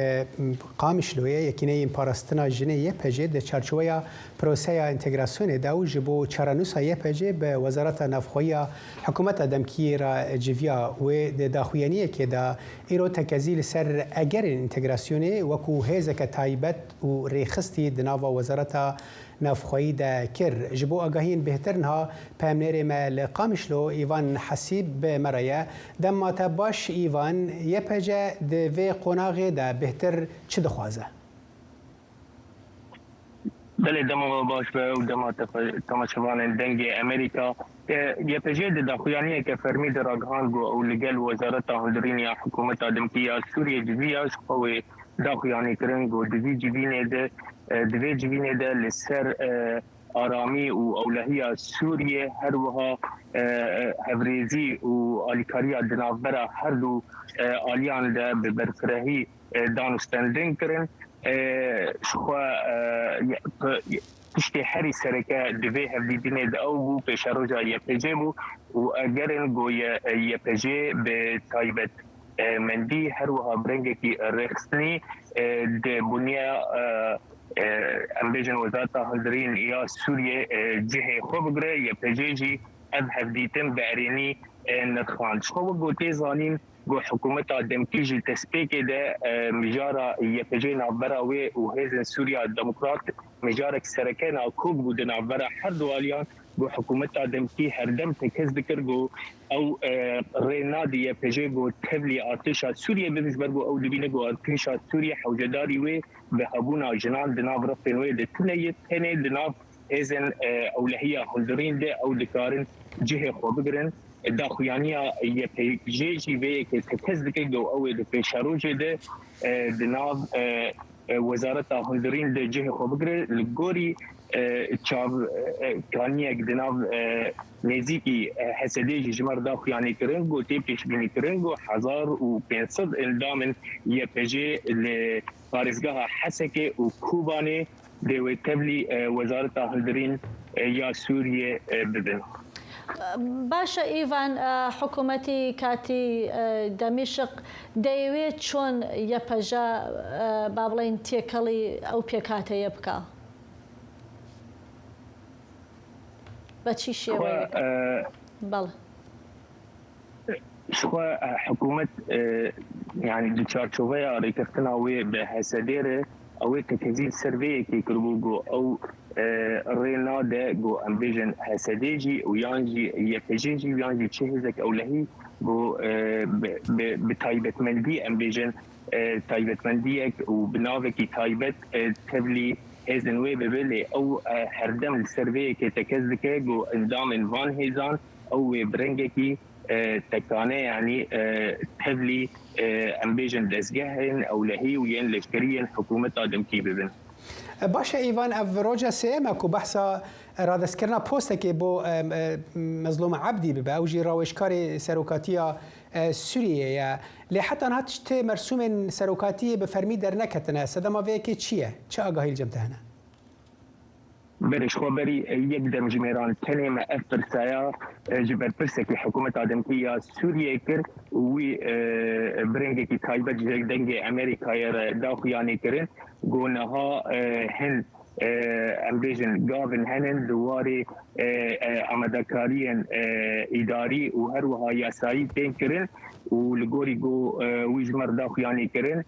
قامشلویه یکینه این پاراستنا جنیه پجه ده چارچوبه پروسه انتگراسیون داو جبو چارانوسا یه پجه به وزارت نفخوی حکومت دمکی را جویا و ده داخویانیه که دا ایرو تکزیل سر اگر انتگراسیونه وکو هزک تایبت و ریخستی دناوا وزارت نفخوی دا کر جبو آگاهین بهترنها پامنر ما قامشلو ایوان حسیب به مرایه دم باش ایوان یه پجه دوی قناغی دا بهتر چه دخوازه؟ بله دم باش به و دم تماشاوان دنگ امریکا یه پجه دا خویانیه که فرمید راگهان گو او لگل وزارت هندرین یا حکومت آدمکیه سوریه جویاش خوی دا خویانی کرن گو دوی جوینه ده دوی جوینه ده لسر آرامی و اولهی سوریه هر وها هفریزی و آلیکاری دنافبرا هر دو آلیان ده به برفرهی دانستندن کرن شخوا پشتی هری سرکه دوی هفریدینه ده او بو پیش روژا یه پجه بو و اگرن گو یه پجه به تایبت مندی هر وها برنگه کی رخصنی ده بنیا امبیجن وزارت هندرین یا سوریه جهه خوب گره یا پجیجی از هفدیتم بارینی ندخوان شخوب گوتی زانین گو حکومت دمکیجی تسپیک ده مجارا یا پجی نابراوی و هیزن سوریا دموکرات مجارا سرکه ناکوب بود نابرا هر دوالیان گو حکومت دمکی هر دم تکز بکر گو او رینادی یا پجی گو تبلی آتشا سوریه بزش برگو او دبینه گو آتشا سوریه حوجداری وی به هبونا جنان دناف رفتن وی ده تنه تنه دناف هزن اولهیه هندرین ده او دکارن جهه خوب بگرن دا خویانیا یه پیجی وی که تکز دکه گو او ده پیشاروجه ده دناف وزارت هندرین ده جهه خوب بگره لگوری چاو کانیک دناف نزیکی حسدی جمر دا خویانی کرن گو تی پیش بینی کرن گو 1500 الدامن یه پیجی پارزگاه حسکه و کوبانه دوی تبلی وزارت هندرین یا سوریه ببن. باشە ئیڤان حکوومەتی کاتی دەمیشق دەیەوێت چۆن یەپەژە با بڵێن تێکەڵی ئەو پێکاتەیە بکە بە چی شێوەیە؟ بەڵێ شخوا حکوومەت یعنی دوچارچۆڤەیە ڕێکردنەوەی بە هەسەدێرە ئەوەی تەکەزیل سەرڤەیەکی کردبوو گۆ ئەو رێنادە گۆ ئەمبێژن هەسەدێژی و یانجی یەکەژێژی و یانجی چه هێزێک ئەولەهی بۆ بتایبەتمەندی ئەمبێژن تایبەتمەندیەک و بناوێکی تایبەت تەبلی هێزن وێ ببێ لێ ئەو هەردەم سەرڤەیەکێ تەکەز دکە گۆ ئەندامن وان هێزان ئەو وێ برنگێکی تکانه یعنی تبلی امبیجن دستگاهن اولهی و ین لشکریین حکومت آدمکی ببین. باشه ایوان افروجا سیما کو بحثا رادس کرنا پوسته که با مظلوم عبدی ببه او جی راوشکار سروکاتیا سوریه یا لی حتی هاتشت مرسوم سروکاتی بفرمی در نکتنه صدما وی که چیه؟ چه آگاهی جمتهنه؟ برش خبری یک دم جمیران تنه ما افرسایا جبر پرسکی حکومت آدمکیه سوریه کرد وی برنگی کی تایبت جگ دنگ امریکای را داخیانی کرد گونه ها هن امبيجن جافن هنن دواري امدكاريا اداري وهروها ياساي تين كرن ولغوري جو ويجمر داخل يعني كرن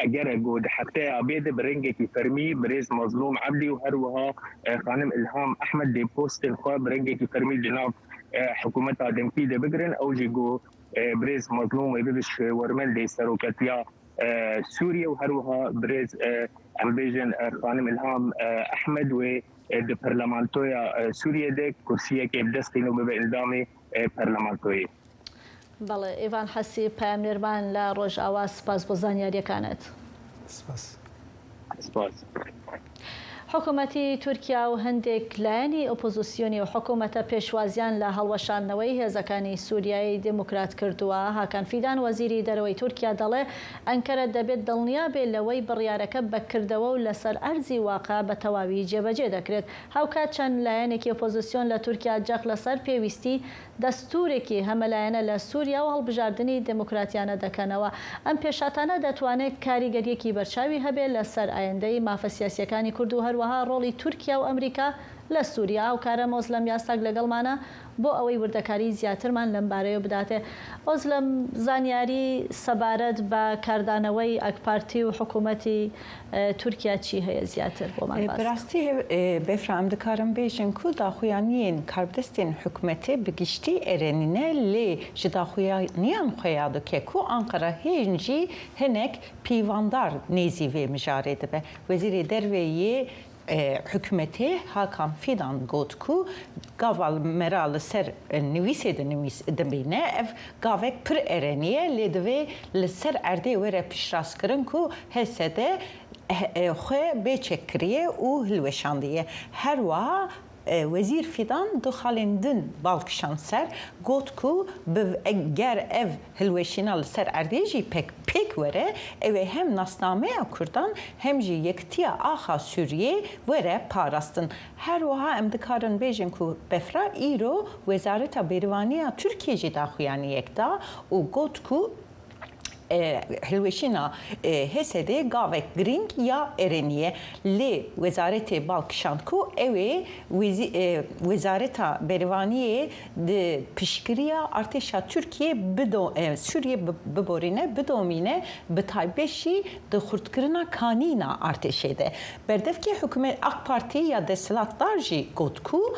اگر گو حتى عبيد برنجي فرمي بريز مظلوم عبدي وهروها خانم الهام احمد دي بوست الخا برنجي فرمي جناب حكومه دمكي دي بقرن او جيجو بريز مظلوم ويبش ورمل دي سروكتيا سوريا وهروها بريز امبيجن خانم الهام احمد و دي برلمانتويا سوريا دي كرسيه كيف دستينو ببالدامي برلمانتوي بەڵێ ئیڤان حەسی پامنێرمان لە ڕۆژئاوا سپاس بۆ زانیاریەکانت. حکوومەتی تورکیا و هەندێک لایەنی ئۆپۆزیسیۆنی و حکوومەتە پێشوازیان لە هەڵوەشاندنەوەی هێزەکانی سووریایی دموکرات کردووە. هاکان فیدان وەزیری دەرەوەی تورکیا دەڵێ ئەنکەرە دەبێت دڵنیا بێت لەوەی بڕیارەکە بەکردەوە و لەسەر ئەرزی واقع بە تەواوی جێبەجێ دەکرێت. هاوکات چەند لایەنێکی ئۆپۆزیسیۆن لە تورکیا جەق لەسەر پێویستی دەستورێکی هەمەلایەنە لە سووریا و هەڵبژاردننی دموکراتیانە دەکەنەوە. ئەم پێشاتانە دەتوانێت کاریگەریەکی بەرچاوی هەبێت لەسەر ئایندەی مافە سیاسیەکانی کورد و هەروەها ڕۆڵی تورکیا و ئەمریکا لە سووریا و کارە ئۆزلەم یاستاک لەگەڵمانە بۆ ئەوەی وردەکاری زیاترمان لەم بارەیە بداتێ. ئۆزلەم زانیاری سەبارەت بە کاردانەوەی ئەکپارتی و حکوومەتی تورکیا چی هەیە زیاتر بۆمان باس؟ بەڕاستی بێفرا ئەم دەکارم بێژن کو داخوایانیین کاربدەستین حکوومەتێ بگشتی ئێرێنینە لێ ji daxuyaniyan xweya dike ku Ankara hên jî hinek pîvandar nêzî vê mijarê dibe. Wezîrê Derve yê حکومتی Hakan Fidan got ku gaval mera li ser nivîsê dibîne ev gavek pir ereniye lê divê li ser erdê were piştrast kirin ku hesede xwe bêçekkiriye û hilweşandiye. Her wiha Wezîr Fidan du xalên din balkişan ser got ku ger ev hilweşîna li ser erdê jî pêk were ew ê hem nasnameya Kurdan hem jî yektiya axa Sûriyê were parastin. Her wiha em dikarin bêjin ku befra îro Wezareta Bêrîvaniya Tirkiye jî daxuyaniyek da û got ku hilweşîna Hesedê gavek giring ya ereniye lê Wezaretê Balkişan ku ew ê Wezareta Bêrîvaniyê di piştgiriya artêşa Tirkiye Sûriye biborîne bidomîne bi taybet jî di xurtkirina kanîna artêşê de. Berdevkê hikûmet AK Partî ya desthilatdar jî got ku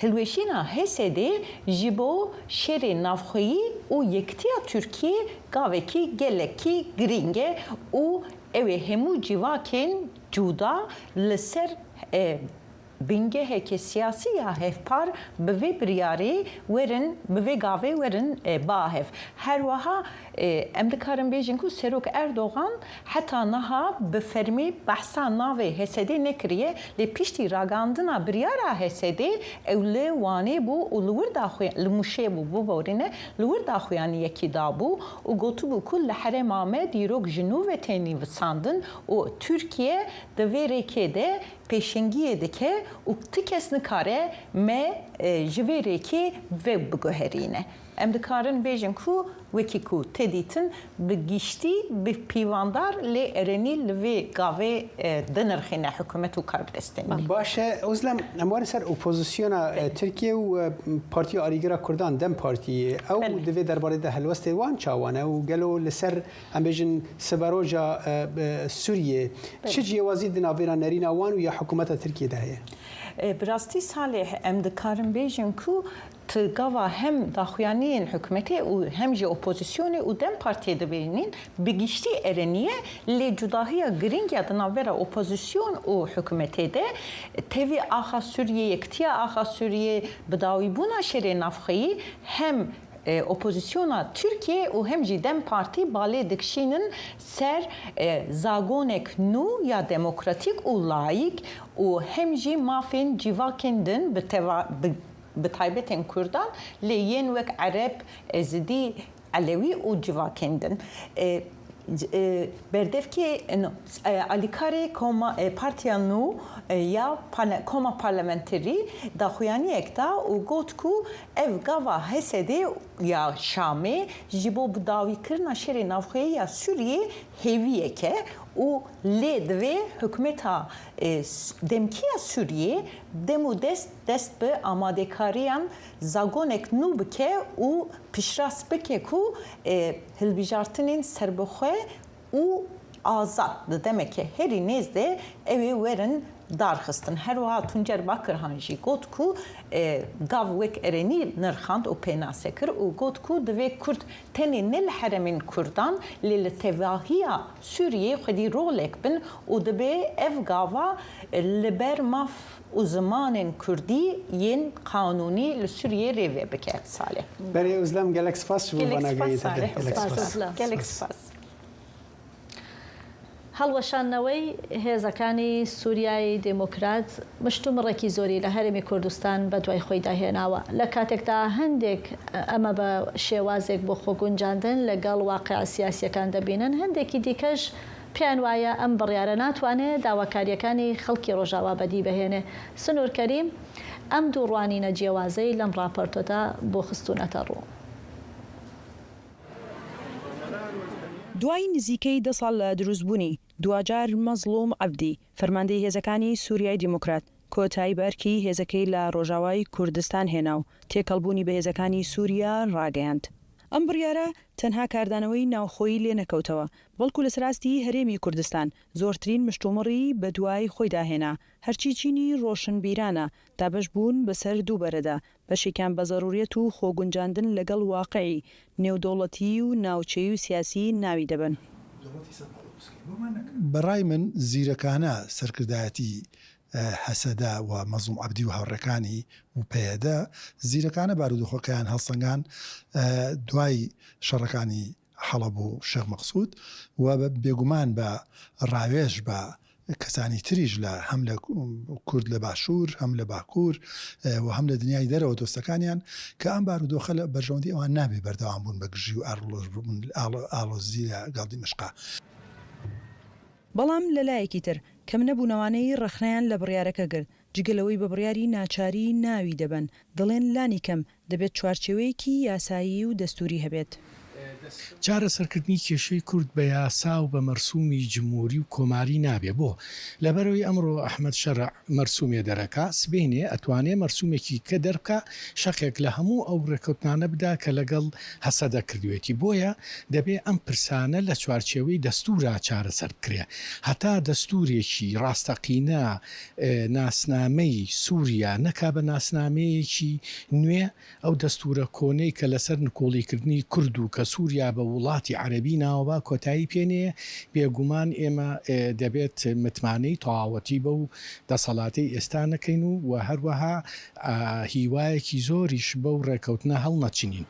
hilweşîna Hesedê ji bo şerê navxweyî û yektiya Tirkiye gavekî gelekî giring e û ew ê hemû civakên cuda li ser bingeheke siyasî ya hevpar bi vê biryarê werin bi vê gavê werin bahev. Her wiha em dikarin bêjin ku Serok Erdogan heta niha bi fermî behsa navê Hesedê nekiriye lê piştî ragandina biryara Hesedê ew li Wanê bû û li wir daxuyan li Mûşê bû biborîne li wir daxuyaniyekî dabû û gotibû ku li Herêma me dîrok ji nû ve tên nivîsandin û Tirkiye di vê rêkê de pêşengiyê dike û ti kes nikare me ji vê rêkê ve biguherîne. Em dikarin bêjin ku wekî ku tê dîtin bi giştî bi pîvandar lê erenî li vê gavê dinirxîne hikûmet û karbidestên. Baş e Özlem em warin ser opozisyona Tirkiye û Partiya Arîgera Kurdan Dem Partiyê ew divê derbarê de helwestê wan çawan e û gelo li ser em bêjin siberoja Sûriyê çi cêwazî di navêra nerîna wan û ya hikûmeta Tirkiye de heye? Bi rastî Salih em dikarin bêjin ku gava hem daxuyaniyên hikûmetê û hem jî opozisyonê û Dem Partiyê dibêjinin bi giştî ereniye lê cudahiya giring ya di navbera opozisyon û hikûmetê de tevî axa Sûriye yektiya axa Sûriye bi dawîbûna şerê navxweyî hem opozisyona Tirkiye û hem jî Dem Partî balê dikişînin ser zagonek nû ya demokratîk û layîk û hem jî mafên civakên din bi taybetên Kurdan lê yên wek Ereb, Ezidî, Elewî û civakên din. Berdevkê alîkarê Partiya Nû ya koma parlamenterî daxuyaniyek da û got ku ev gava Hesedê ya Şamê ji bo bi dawîkirina şerê navxweyî ya Sûriyê hêviyek e و لێ divê hikûmeta demkiya Sûriyê dem û dest bi amadekariyan zagonek nû bike û piştrast bike ku hilbijartinên serbixwe û azad di demeke herî nêz de ew ê werin darxistin. Her wiha Tuncer Bakirhan jî got ku gav wek erenî nirxand û pênase kir û got ku divê Kurd tenê ne li heremên Kurdan lê li tevahiya Sûriyê xwedî rolek bin û dibe ev gava li ber maf û zimanên Kurdî yên qanûnî li Sûriyê rêvê bike Salih. Berê Özlem gelek spas ji bo vanagehiyê te. Gelek spas. هەڵوەشانەوەی هێزەکانی سووریای دموکرات مشتومڕێکی زۆری لە هەرێمی کوردستان بە دوای خۆی داهێناوە لە کاتێکدا هەندێک ئەمە بە شێوازێک بۆ خۆگونجاندن لەگەڵ واقع سیاسیەکان دەبینن هەندێکی دیکەش پیان وایە ئەم بڕیارە ناتوانێت داواکاریەکانی خەڵکی ڕۆژاوا بەدی بهێنێ. سنوور کەریم ئەم دوو ڕوانینە جیاوازەی لەم ڕاپۆرتۆدا بۆ خستوونەتە ڕوو. دوای نزیکەی 10 ساڵ لە دروستبوونی دوجار مەزلوم عەبدی فەرماندەی هێزەکانی سووریای دیموکرات کۆتایی بەرکی هێزەکەی لە ڕۆژاوای کوردستان هێنا و تێکەڵبوونی بە هێزەکانی سووریا ڕاگەیاند. ئەم بڕیارە تەنها کاردانەوەی ناوخۆیی لێ نەکەوتەوە بەڵکو لە سەراستی هەرێمی کوردستان زۆرترین مشتومڕی بە دوای خۆی داهێنا هەرچی چینی ڕۆشنبیرانە دابش بوون بەسەر دوو بەرەدا بەشێکیان بە زەڕوریەت و خۆگونجاندن لەگەڵ واقعی نێودەوڵەتی و ناوچەی و سیاسی ناوی دەبن. بەڕای من زیرەکانە سەرکردایەتی حەسەدا و مەزلوم عەبدی و هاوڕێکانی و پەیەدا زیرەکانە بارودۆخەکەیان هەڵسەنگان دوای شەڕەکانی حەڵەب و شێخ مەقسوود و بێگومان بە ڕاوێژ بە کەسانی تریش لە هەم لە کورد لە باشوور هەم لە باکوور و هەم لە دنیای دەرەوە دۆستەکانیان کە ئەم بارودۆخە لە بەرژەوەندی ئەوان نابێ بەردەوام بوون بە گژی و ئاڵۆزی لە گاڵدی مشقا. بەڵام لەلایەکی تر کەم نەبوونەوانەی ڕەخنەیان لە بڕیارەکە گرت جگەلەوەی بە بڕیاری ناچاری ناوی دەبن دەڵێن لانی کەم دەبێت چوارچێوەیەکی یاسایی و دەستوری هەبێت. چارە سەرکردنی کێشەی کورد بە یاسا و بە مەرسومی جمهوری و کۆماری نابێ بۆ لەبەرەوەی ئەمڕۆ ئەحمەد شەرع مەرسومێ دەرەکە سبینێ ئەتوانێ مەرسومێکی کە دەرکە شەقێک لە هەموو ئەو ڕێکەوتانە بدا کە لەگەڵ هەسەدە کردوێتی بۆیە دەبێ ئەم پرسانە لە چوارچێوەی دەستورا چارەسەر بکرێ هەتا دەستورێکی ڕاستەقینە ناسنامەی سووریا نەکا بە ناسنامەیەکی نوێ ئەو دەستورە کۆنەی کە لەسەر نکۆڵیکردنی کورد و کە سووریا بە وڵاتی عەرەبی ناوەبا کۆتایی پێنێ بێگومان ئێمە دەبێت متمانەی تەواوەتی بە و دەسەڵاتی ئێستا نەکەین و هەروەها هیوایەکی زۆریش بەو ڕێکەوتنە هەڵ نەچینین.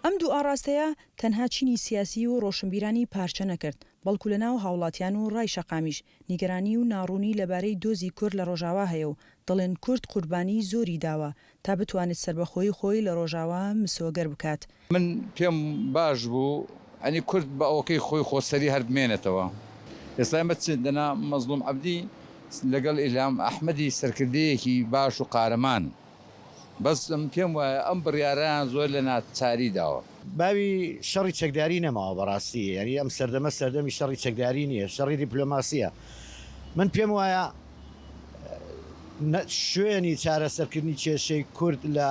ئەم دوو ئاڕاستەیە تەنها چینی سیاسی و ڕۆشنبیرانی پارچە نەکرد بەڵکو لە ناو هاوڵاتیان و ڕای شەقامیش نیگەرانی و ناڕوونی لەبارەی دۆزی کورد لە ڕۆژاوا هەیە و دەڵێن کورد قوربانی زۆری داوە تا بتوانێت سربەخۆی خۆی لە ڕۆژاوا مسۆگەر بکات. من پێم باش بوو ئەنی کورد بە ئەوەکەی خۆی خۆسەری هەر بمێنێتەوە ئێستا ئێمە دەنا مەزلوم عەبدی لەگەڵ ئیلهام ئەحمەدی سەرکردەیەکی باش و قارەمان بەس پێم وایە ئەم بڕیارەیان زۆر لە ناچاری داوە. باوی شەڕی چەکداری نەماوە بەڕاستی یعنی ئەم سەردەمە سەردەمی شەڕی چەکداری نییە شەڕی دیپلۆماسیە من پێم وایە شوێنی چارەسەرکردنی کێشەی کورد لە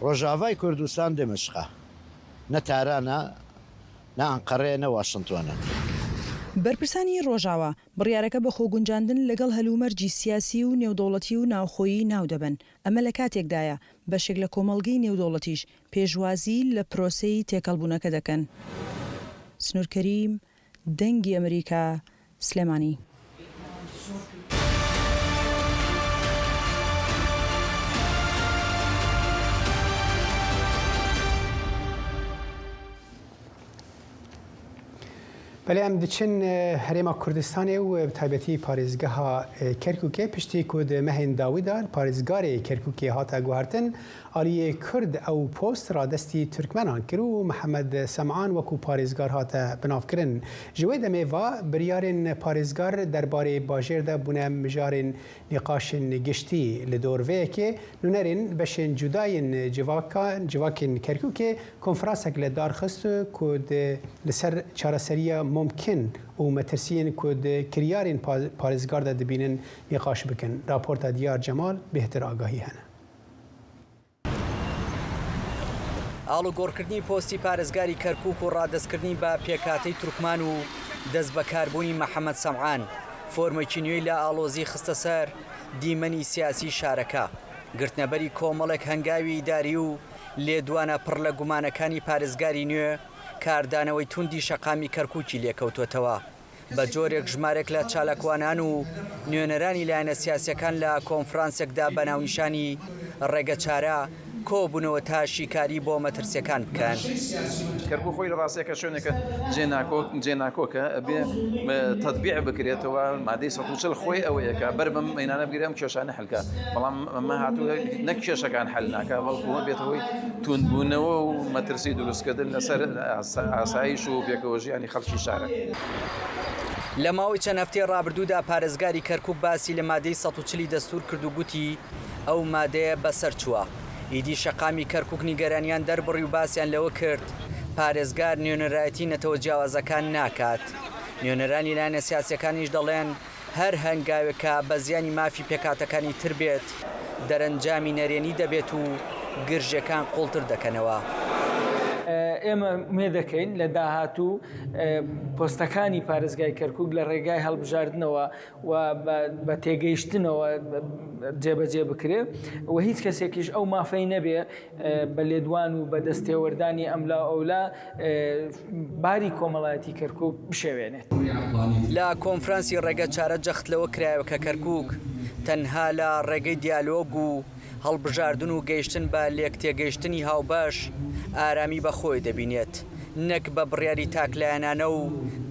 ڕۆژاوای کوردستان دمشقە نە تارانە نە ئەنقەرەیە نە واشنتۆنە. بەرپرسانی ڕۆژاوا بڕیارەکە بە خۆگونجاندن لەگەڵ هەلومەرجی سیاسی و نێودەوڵەتی و ناوخۆیی ناو دەبن ئەمە لە کاتێکدایە بەشێک لە کۆمەڵگەی نێودەوڵەتیش پێشوازی لە پرۆسەی تێکەڵبوونەکە دەکەن. سنوور کەریم دەنگی ئەمریکا سلێمانی. بەڵێ ئەم دچن هەرێما کوردستانê û bi taybetî parêzgeha Kerkûkê piştî ku di mehên dawî da parêzgarê Kerkûkê hate guhartin aliyê Kurd ew post radestî Türkmenan kir û Mihemed Sem'an wekû parêzgar hate binavkirin. Ji wê demê ve biryarên parêzgar derbarê bajêr de bûne mijarên nîqaşên giştî li dorveyekê nûnerên beşên cudayên civakên Kerkûkê konferansek li darxist ku li ser çareseriya ممکن و مترسین کود کریارین پارێزگار دا دبینن نقاش بکن. راپورتا دیار جمال بهتر آگاهی هنه. ئاڵوگۆڕکردنی پۆستی پارێزگاری کەرکووک و ڕادەستکردنی بە پێکاتەی تورکمان و دەست بەکاربوونی مەحەممەد سەمعان فۆرمێکی نوێی لە ئاڵۆزی خستە سەر دیمەنی سیاسی شارەکە گرتنەبەری کۆمەڵێک هەنگاوی داری و لێدوانە پڕ لە گومانەکانی پارێزگاری نوێ کاردانەوەی توندی شەقامی کەرکووکی لێکەوتوتەوە بە جۆرێک ژمارێک لە چالاکوانان و نوێنەرانی لایەنە سیاسیەکان لە کۆنفرانسێکدا بەناونیشانی ڕێگە چارە کۆبوونەوە تا شیکاری بۆ مەترسیەکان بکەن. کەرکووک خۆی لە ڕاستیەکە شوێنێکە جێناکۆکە بێ تەطبیع بکرێتەوە مادەی 140 خۆی ئەوەیەکە بەر بەم مەینانە بگرێم کێشانە هەلکە بەڵام ئەمە هاتووە نەک کێشەکان هەل ناکە بەڵکومە بێتەوەی توندبوونەوە و مەترسی دروستکردن لەسەر ئاسایش و پێکەوەژیانی خەڵکی شارە. لە ماوەی چەند هەفتەی ڕابردوودا پارێزگاری کەرکووک باسی لە مادەی 140 دەستور کرد و گوتی ئەو مادەیە بەسەر چووە. ئیدی شەقامی کەرکووک نیگەرانیان دەربڕی و باسییان لەوە کرد پارێزگار نوێنەرایەتی نەتەوە جیاوازەکان ناکات. نوێنەرانی لایەنە سیاسیەکانیش دەڵێن هەر هەنگاوێکە بە زیانی مافی پێکاتەکانی تر بێت دەرەنجامی نەرێنی دەبێت و گرژەکان قوڵتر دەکەنەوە. ئێمە مێ دەکەین لە داهاتوو پۆستەکانی پارێزگای کەرکووک لە ڕێگای هەڵبژاردنەوە و بە تێگەیشتنەوە جێبەجێ بکرێ و هیچ کەسێکیش ئەو مافەی نەبێ بە لێدوان و بە دەستێوەردانی ئەملا ئەولا باری کۆمەڵایەتی کەرکووک بشێوێنێت. لە کۆنفرانسی ڕێگە چارە جەخت لەوە کرایەوە کە کەرکووک تەنها لە ڕێگەی دیالۆگ و هەڵبژاردن و گەیشتن بە لێک تێگەیشتنی هاوبەش ئارامی بەخۆی دەبینێت نەک بە بڕیاری تاکلایەنانە و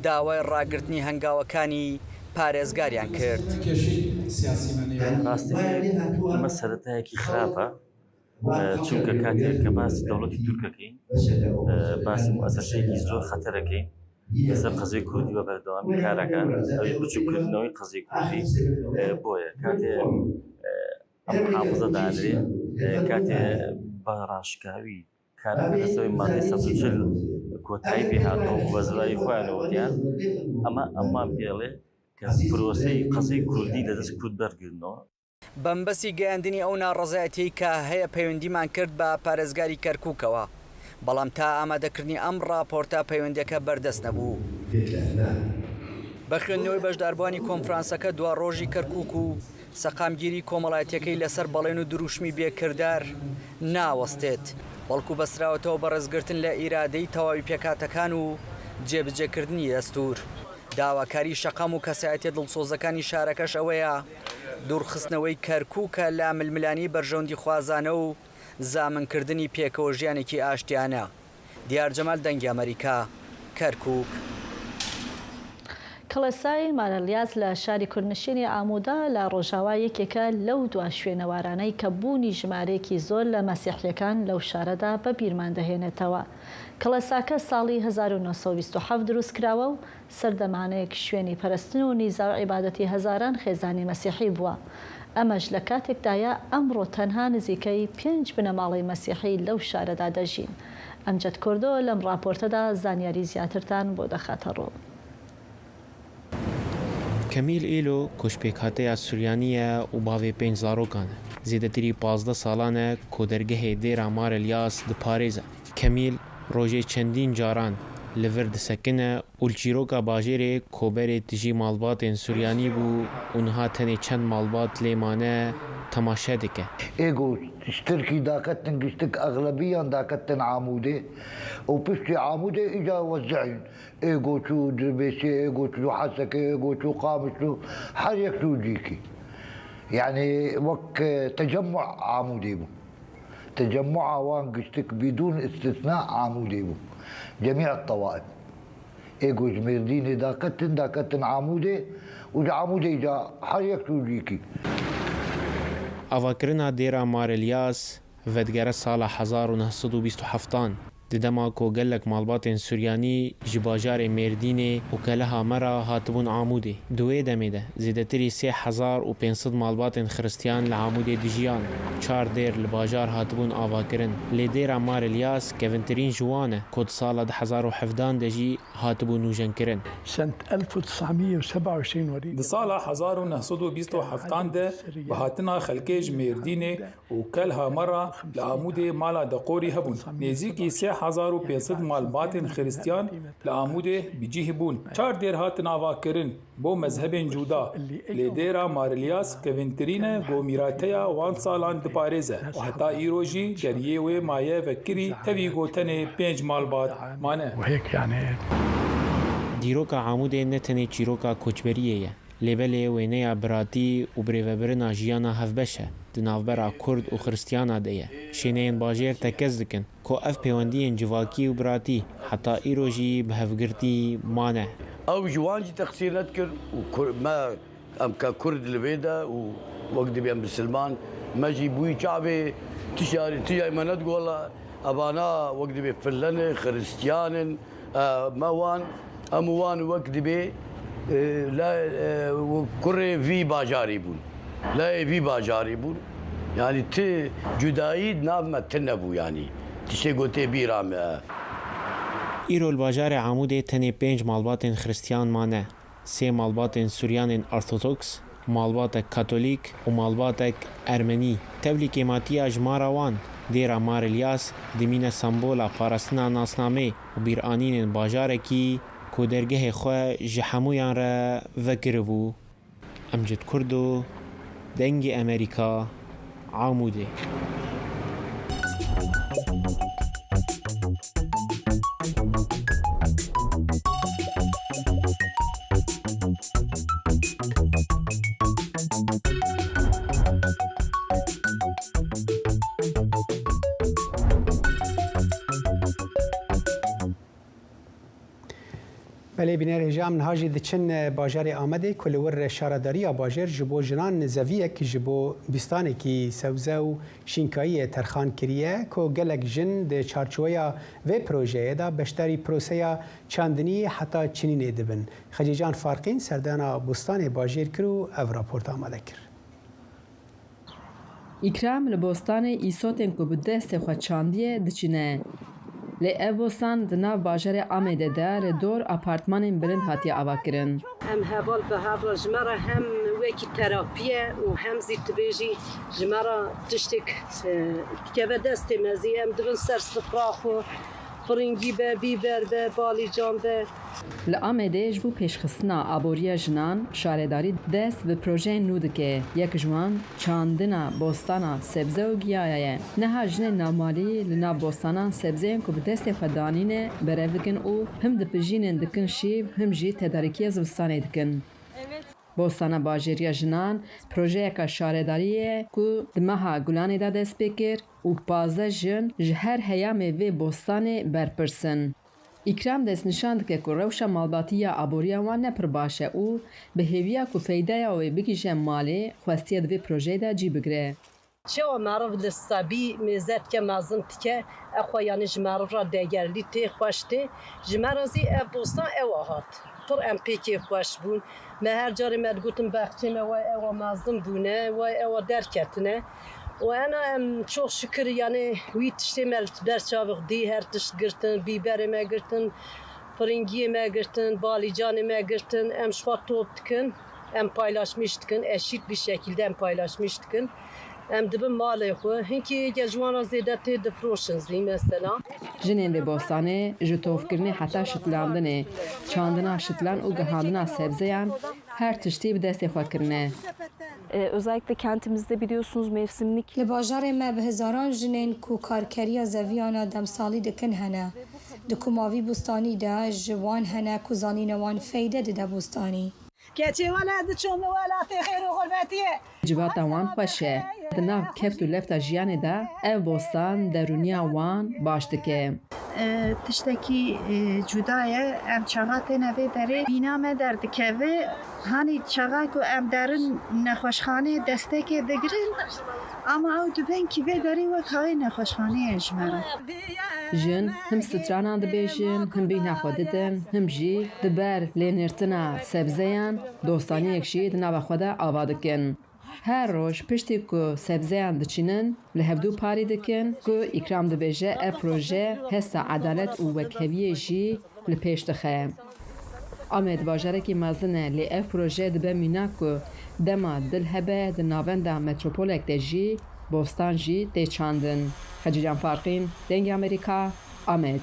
داوای ڕاگررتنی هەنگاوەکانی پارێزگاریان کرد. ئەمە سەرەتایەکی خراپە چونکە کاتێک کە باسی دەوڵەتی تورکەکەین باسی مؤسسەیەکی زۆر خەتەرەکەین لەسەر قەزەی کوردی بە بەردەوامی کارەکان ئەوی بچووکردنەوەی قەزەی کوردی بۆیە کاتێ ئەم حافزە دانرێ کاتێ بە ڕاشکاوی کارەکە لەسەوەی مادەی 140 کۆتایی پێهاتەوە بە زرایی خۆیانەوەیان ئەممان پێڵێ کە پرۆسەی قەزەی کوردی لەدەست کورد بەرگرنەوە. بەمبەسی گەیاندنی ئەو ناڕەزایەتی کە هەیە پەیوەندیمان کرد بە پارێزگاری کەرکووکەوە بەڵام تا ئامادەکردنی ئەم راپۆرتە پەیوەندیەکە بەردەست نەبوو. بە خوێندنەوەی بەشداربووانی کۆنفرانسەکە دوا ڕۆژی کەرکووک و سەقامگیری کۆمەڵایەتیەکەی لەسەر بەڵێن و دروشمی بێکردار ناوەستێت بەڵکو بەسراوەتەوە بە ڕێزگرتن لە ئیرادەی تەواوی پێکاتەکان و جێبجێکردنی دەستور. داواکاری شەقام و کەسایەتی دڵسۆزەکانی شارەکەش ئەوەیە دوورخستنەوەی کەرکووکە لە ململانی بەرژەوندی خوازانە و زامنکردنی پێکەوە ژیانێکی ئاشتیانە. دیار جەمال دەنگی ئەمریکا کەرکووک. کڵەسای مارەلیاز لە شاری کوردنشینی ئاموودا لە ڕۆژاوا یەکێکە لەو دوا شوێنەوارانەی کە بوونی ژمارەیەکی زۆر لە مەسیحیەکان لەو شارەدا بە بیرمان دەهێنێتەوە. کڵەساکە ساڵی 1927 دروست کراوە و سەردەمانەیەک شوێنی پەرستن و نیزا و عیبادەتی هەزاران خێزانی مەسیحی بووە. ئەمەش لە کاتێکدایە ئەمڕۆ تەنها نزیکەی 5 بنەماڵی مەسیحی لەو شارەدا دەژین. ئەمجد کوردۆ لەم راپۆرتەدا زانیاری زیاترتان بۆ دەخاتە ڕۆ. کەمیل ئێلۆ کۆشپێکهاتەیە سوریانیە و باوێ 5 زارۆکانە زیێدەتری 15 ساڵانە کۆدەرگەهێ دێرا مارەلیاس دپارێزە. کەمیل ڕۆژێ چەندین جاران لەڤەر دەسەکنە ئولچیرۆکا باژێرێ کۆبەرێ دژی ماڵباتێن سوریانی بوو و نها تەنێ چەند ماڵبات لێمانە تەماشا دەکە. ئێگۆ شترکی داکەتن گشتک ئەغلبیان داکەتن عامودێ و پشتی عامودێ ئیجا وەزعین ئێگۆ چوو دربێسێ ئێگۆ چوو حەسەکە ئێگۆ چوو قامش چوو هەر یەک چوو جیکی يعني وەک تجمع عامودێ بوو تجمع وان قشتك بدون استثناء عامودي بو جميع الطوائف ايجو جميردين داكتن عامودي وعامودي جا حريك توجيكي ئاواکردنا دێرا مارەلیاس ڤەدگەرە ساڵە 1927 di dema ku gelek malbatên Suryanî ji bajarê Mêrdînê û Keleha Mera hatibûn Amûdê. Di wê demê de zêdetirî 3500 malbatên xiristiyan li Amûdê dijiyan. 4 dêr li bajar hatibûn avakirin. Lê dêra Mar İlyas kevintirîn ji wan e ku di sala 2017 de jî hatibû nûjenkirin. Di sala 1927 de bi hatina xelkê ji Mêrdînê û Keleha Mera li Amûdê mala deqorî hebûn. Nêzîkî 3500 malbatên xiristiyan li Amûdê bicî bûn. 4 dêr hatin avakirin bo mezhebên cuda. Lê dêra Mar İlyas kevintirîn e gomîrateya wan salan diparêze û heta îro jî deriyê wê maye vekirî tevî gotenê 5 malbat mane. Dîroka Amûdê ne tenê çîroka koçberiyê ye. Lêvelê wêneya biratî û birêvebirina jiyana hevbeş e. Di navbera Kurd û Xristiyana de ye. Şêneyên bajêr tekez dikin ku ev peywendiyên civakî û biratî heta îro jî bi hevgirtî mane. Ew ji wan jî teqsîr nedikir û me em ka Kurd li vê de û wek dibe em Müslüman me jî bûyî çavê tişayê me nedgola evana wek dibe Finlenê, Xristiyanên me wan em wan wek dibe kurê vî bajarî bûn. Layê vî bajarî bûn. Yani ti cudayî nav me tin nebû yanî. Tiştê gotê bîra me. Îro li bajarê Amûdê tenê 5 malbatên xiristiyan mane. 3 malbatên Suryanên Ortodoks, malbatek Katolîk û malbatek Ermenî. Tevlî kêmatiya ji mara wan dêra Mar İlyas dimîne sembola parastina nasnamê û bîranînên bajarekî ku dergehê xwe ji hemûyan re vekiribû. Emcid Kurdo, Dengê Amerîka, Amûdê. بله بینر هجام نهاجی دچن باجر آمده کلور شارداری باجر جبو جنان زویه که جبو بیستانه کی سوزه و شینکایی ترخان کریه که گلک جن ده چارچویا و پروژه دا بشتری پروسه چاندنی حتی چنین دبن. خجیجان فارقین سردانا بستان باجر کرو او راپورت آمده کر. İkram li bostanê îsotên ku bi destê xwe çandiye diçine. Lê ev bostan di nav bajarê Amêdê de li dor apartmanên bilind hatiye avakirin. Em heval bi heval ji me re hem wekî terapiye û hem zî dibêjî ji me re tiştek dikeve destê me zî em dibin ser sifra xwe piringî be, bîber be, balîcan be. Li Amêdê ji bo pêşxistina aboriya jinan şaredarî dest bi projeyên nû dike. Yek ji wan çandina bostana sebze û giyaya ye. Neha jinên navmalî li nav bostanan sebzeyên ku bi destê xwe danîne berev dikin û him dipijînên dikin şîv him jî tedarikiya zivistanê dikin. Bostana bajêriya jinan projeyeka şaredarî ye ku di meha Gulanê de dest pê kir û 15 jin ji her heyamê vê bostanê berpirsin. İkram destnîşan dike ku rewşa malbatiya aboriya wan ne pir baş e û bi hêviya ku feydeya wê bigîje malê xwestiye di vê projeyê de cî bigire. Çawa meriv li sabî mêze dike mezin dike exwe yanî ji meriv re degerlî tê xweş tê ji me re zî ev bostan ew hat. Pir em pêkê xweş bûn. Me her carê me digotin bexçê me wê ew mezin bûne, wê ew derketine. û ena em çok şükür yanî wî tiştê me li ber çavê dî her tişt girtin, bîberê me girtin, piringiyê me girtin, balîcanê me girtin, em ji xwe top dikin, em paylaşmış dikin, eşit bir şekilde em paylaşmış dikin. Em dibin malê xwe, hinkî gejwana zêde tê difroşin zî mesela. Jinên vê bostanê ji tovkirinê heta şitlandinê, çandina şitlan û gihandina sebzeyan her tiştî bi destê xwe kirine. Özellikle kentimizde biliyorsunuz mevsimlik. Li bajarê me bi hezaran jinên ku karkeriya zeviyana demsalî dikin hene. Di ku mavî bostanî de ji wan hene ku zanîne wan feyde dide bostanî. Civata wan xweş e. Di nav keft û lefta jiyanê de ev bostan derûniya wan baş dike. تشتكي جداية أم شغاتنا في دري بينامة دردكوي هاني شغاكو أم دارن نخوشخانة دستك دقرن أما أو دبنكي في دري وكاي نخوشخانة أجمرة جن هم سترانا دبیجن هم بینا خودتن هم جی دبر لینرتنا سبزیان دوستانی یکشی دنبال خدا آباد کن. هر روز پشتی کو سبزیان دچینن لهفدو پاری دکن کو اکرام دبیجه پروژه حس عدالت و وکهویه جی لپیش دخه. آمد واجره کی مزنه لی پروژه دبه مینا کو دما دل هبه دنابنده متروپولک دجی بوستان جی دی چاندن. خجیجان فارقین دنگ امریکا آمد.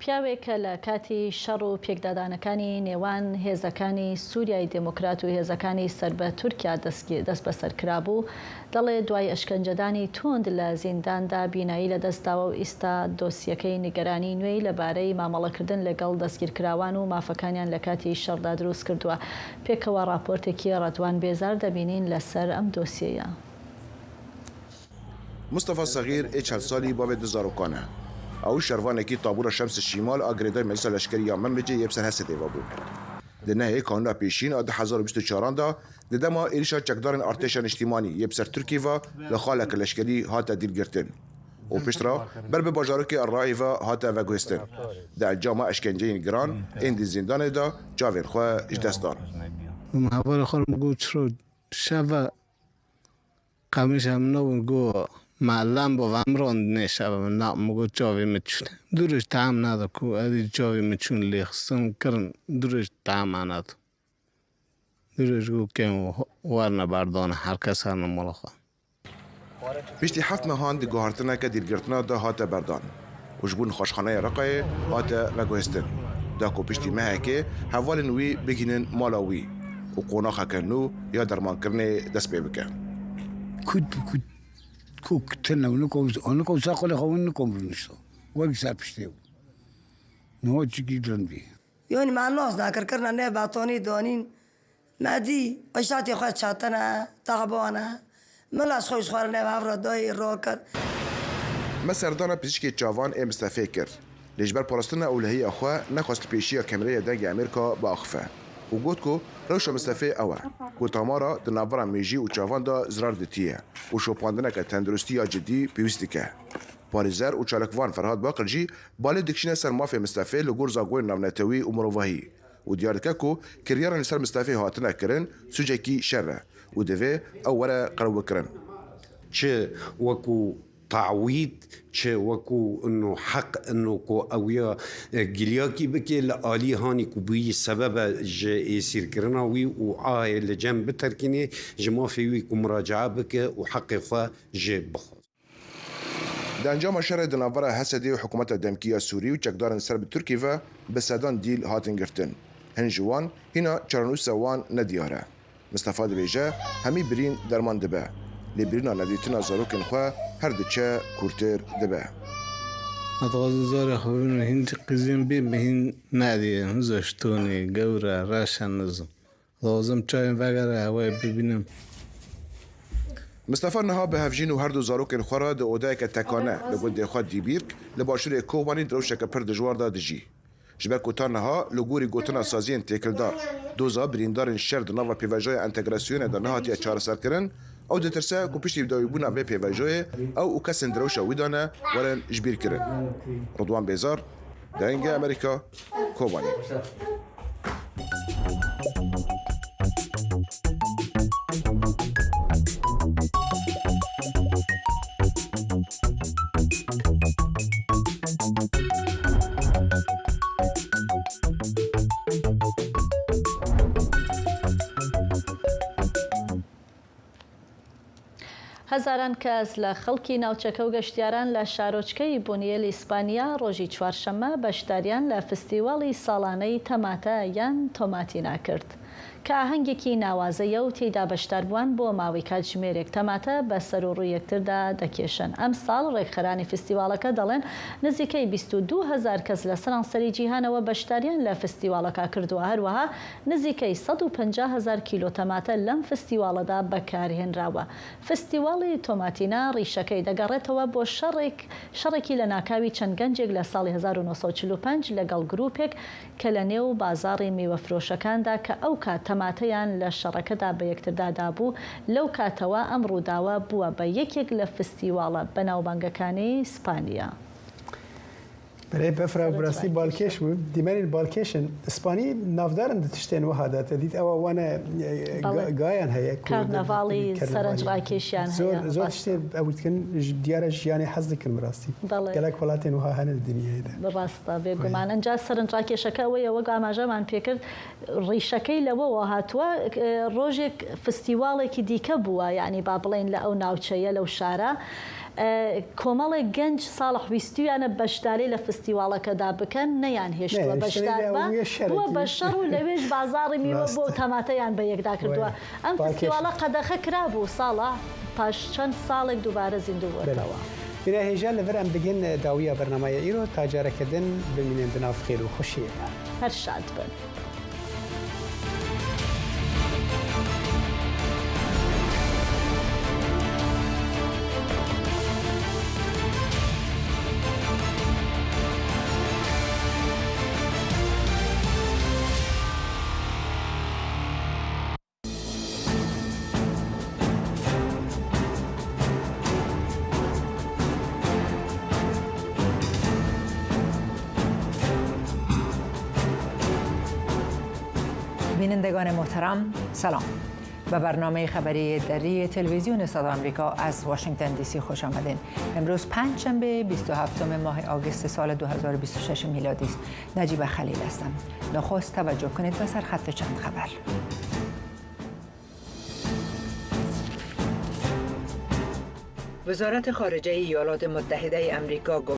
پیاوێکە لە کاتی شەڕ و پێکدادانەکانی نێوان هێزەکانی سووریای دموکرات و هێزەکانی سەر بە تورکیا دەست بەسەر کرابوو دەڵێ دوای ئەشکەنجەدانی توند لە زینداندا بینایی لە دەستداوە و ئیستا دۆسیەکەی نیگەرانی نوێی لەبارەی مامەڵەکردن لەگەڵ دەستگیرکراوان و مافەکانیان لە کاتی شەڕدا دروست کردووە. پێکەوە راپۆرتێکی ڕەدوان بێزار دەبینین لەسەر ئەم دۆسیەیە. مصطفى الصغير چهل سالی باب دزاروکانه. او شروانکی طابور شمس الشمال اگریدای مجلس لشکری منبجه یبسر هست دیوا بود. دنه کانونا پیشین آده 1024 دا دما ایرشا چکدارن ارتشان اجتماعی یبسر ترکی و لخالک لشکری هاتا دیل گرتن. و پشترا بر به باجارک الرای و هاتا و گوستن. در جامعه اشکنجه گران اندی زندان دا جاوین خواه اجدستان. محاور خور مگو چرو شب قمیش هم نون گو معلم با ومران نشب نه مگو جاوی میچونه دورش تعم نده کو ادی جاوی میچون لیخستم کرن دورش تعم نداد دورش گو که ورنه بردان هر کس هر نمالخواه پشتی 7 ماهان دی گوهرتنه که دیرگرتنه دا هاته بردان وجبون خوشخانه رقای هاته و گوهستن دا کو پشتی ماه که حوال نوی بگینن مالاوی و قوناخه کنو یا درمان کرنه دست بی بکن کود تنه ونكو ساقل خوونكم بنشتو وقت بشتيو نو تشكي درنبي يوني مع الناس ناكر كرنا نه باطوني دونين نادي اشاتي خوات شاتنا تعبانه ملاش خوش خورنه بافرا دوي روكر مسردانا بيشكي جوان ام مستفكر لجبر بالاستنا اولهي اخوا نخواست بيشيا كاميرا دنج امريكا باخفه وقوتكو روشا مستفي اوا وتامارا دنافرا ميجي وجوان دا زرار دتيه وشوباندنا كتندرستيا جدي بيوستيكا باريزر وچالكوان فرهاد باقرجي بالي دكشينا سر مافيا مستفي لغور زاغوين نامنتوي ومروفاهي ودياركاكو كريارا نسر مستفي هاتنا كرن سوجيكي شره ودفي اولا قرو كرن چه وكو تعويض چه وكو انه حق انه كو اويا جلياكي بكي لآلي هاني كو بي سبب يصير كرناوي وآي لجنب تركيني جما فيوي كو مراجعة بكي وحق خوا جيب بخو در انجام شهر دناورا حسدی و حکومت دمکیه سوری و چکدارن سرب ترکیه به سدان دیل هاتن گرتن هنجوان هینا چرانوس وان ندیاره مصطفی دبیجه همی برین درمان دبه لبرینا ندیتنا زاروکن خواه هر دچه کورتر دبه اتغاز زار خوبین هند قزیم بیم بهین نادی هزشتونی گوره راشن نزم لازم چای وگره هوای ببینم مصطفى نها به هفجین و هر دو زاروکن خورا ده اودای که تکانه لگود دیخواد دیبیرک لباشور کوبانی دروشه که پر دجوار دا دجی جبر کوتان نها لگوری گوتنا سازین تکلدار دوزا بریندارن شرد نوا پیوژای انتگراسیون در نهاتی چهار سر کرن او ده ترسه کو پشتی بداوی بونا به پیوژای او کسن دروشه ویدانه ورن جبیر کرن رضوان بیزار دنگ امریکا کوبانی هەزاران کەس لە خەڵکی ناوچەکە و گەشتیاران لە شارۆچکەی بونیێل ئیسپانیا ڕۆژی چوارشەممە بەشداریان لە فستیواڵی ساڵانەی تەماتە یان تۆماتینا کرد. کە ئاهەنگێکی ناوازەیە و تێیدا بەشداربووان بۆ ماوەی کاتژمێرێک تەماتە بە سەر و ڕووی یەکتردا دەکێشن. ئەم ساڵ ڕێکخەرانی فستیواڵەکە دەڵێن نزیکەی 22,000 کەس لە سەرانسەری جیهانەوە بەشداریان لە فستیواڵەکە کردووە. هەروەها نزیکەی 150,000 کیلۆ تەماتە لەم فستیواڵەدا بەکارهێنراوە. فستیواڵی تۆماتینا ڕیشەکەی دەگەڕێتەوە بۆ شەڕێکی لە ناکاوی چەند گەنجێک لە ساڵی 1945 لەگەڵ گروپێک کە لە نێو بازاڕی میوەفرۆشەکاندا کە ئەو کات تەماتەیان لە شەڕەکەدا بە یەکتردا بوو. لەو کاتەوە ئەم ڕووداوە بووە بە یەکێک لە فستیواڵە بەناوبانگەکانی ئیسپانیا. برای بفرا براستی بالکش بود دیمانی بالکشن اسپانی نافدارن دتشتین و هادات دید اوا وانا گایان هیا کارناوالی سرنج راکشیان هیا زود تشتی اوت کن دیارش یعنی حزد کن براستی گلک ولاتین و ها هن الدنیای ده براستا بگمان انجا سرنج راکشکه ویا و گاماجا من پیکر ریشکی لوا و هاتوا روزک فستیوالی که دیکه بوا یعنی بابلین لأو ناوچه لو شارع کۆمەڵێک گەنج ساڵح ویستویانە بەشداری لە فستیواڵەکەدا بکەن نەیان هێشتووە بەشدار بووە بە شەڕ و لەوێش بازاڕی میوە بۆ تەماتەیان بە یەکدا کردووە. ئەم فستیواڵە قەدەخە کرابوو ساڵە پاش چەند ساڵێک دووبارە زیندوو بووەتەوە. بنا هێژە لەبەر ئەم بگەن داویە بەرنامەیە ئیرۆ تاجارەکەدن بمینێن بناو خێر و خۆشیە هەر شاد بن. بینندگان محترم سلام، به برنامه خبری دری تلویزیون صدا آمریکا از واشنگتن دی سی خوش آمدین. امروز پنجشنبه 27 ماه آگوست سال 2026 میلادی است. نجیب خلیل هستم. نخست توجه کنید به سرخط چند خبر. وزارت خارجه ایالات متحده آمریکا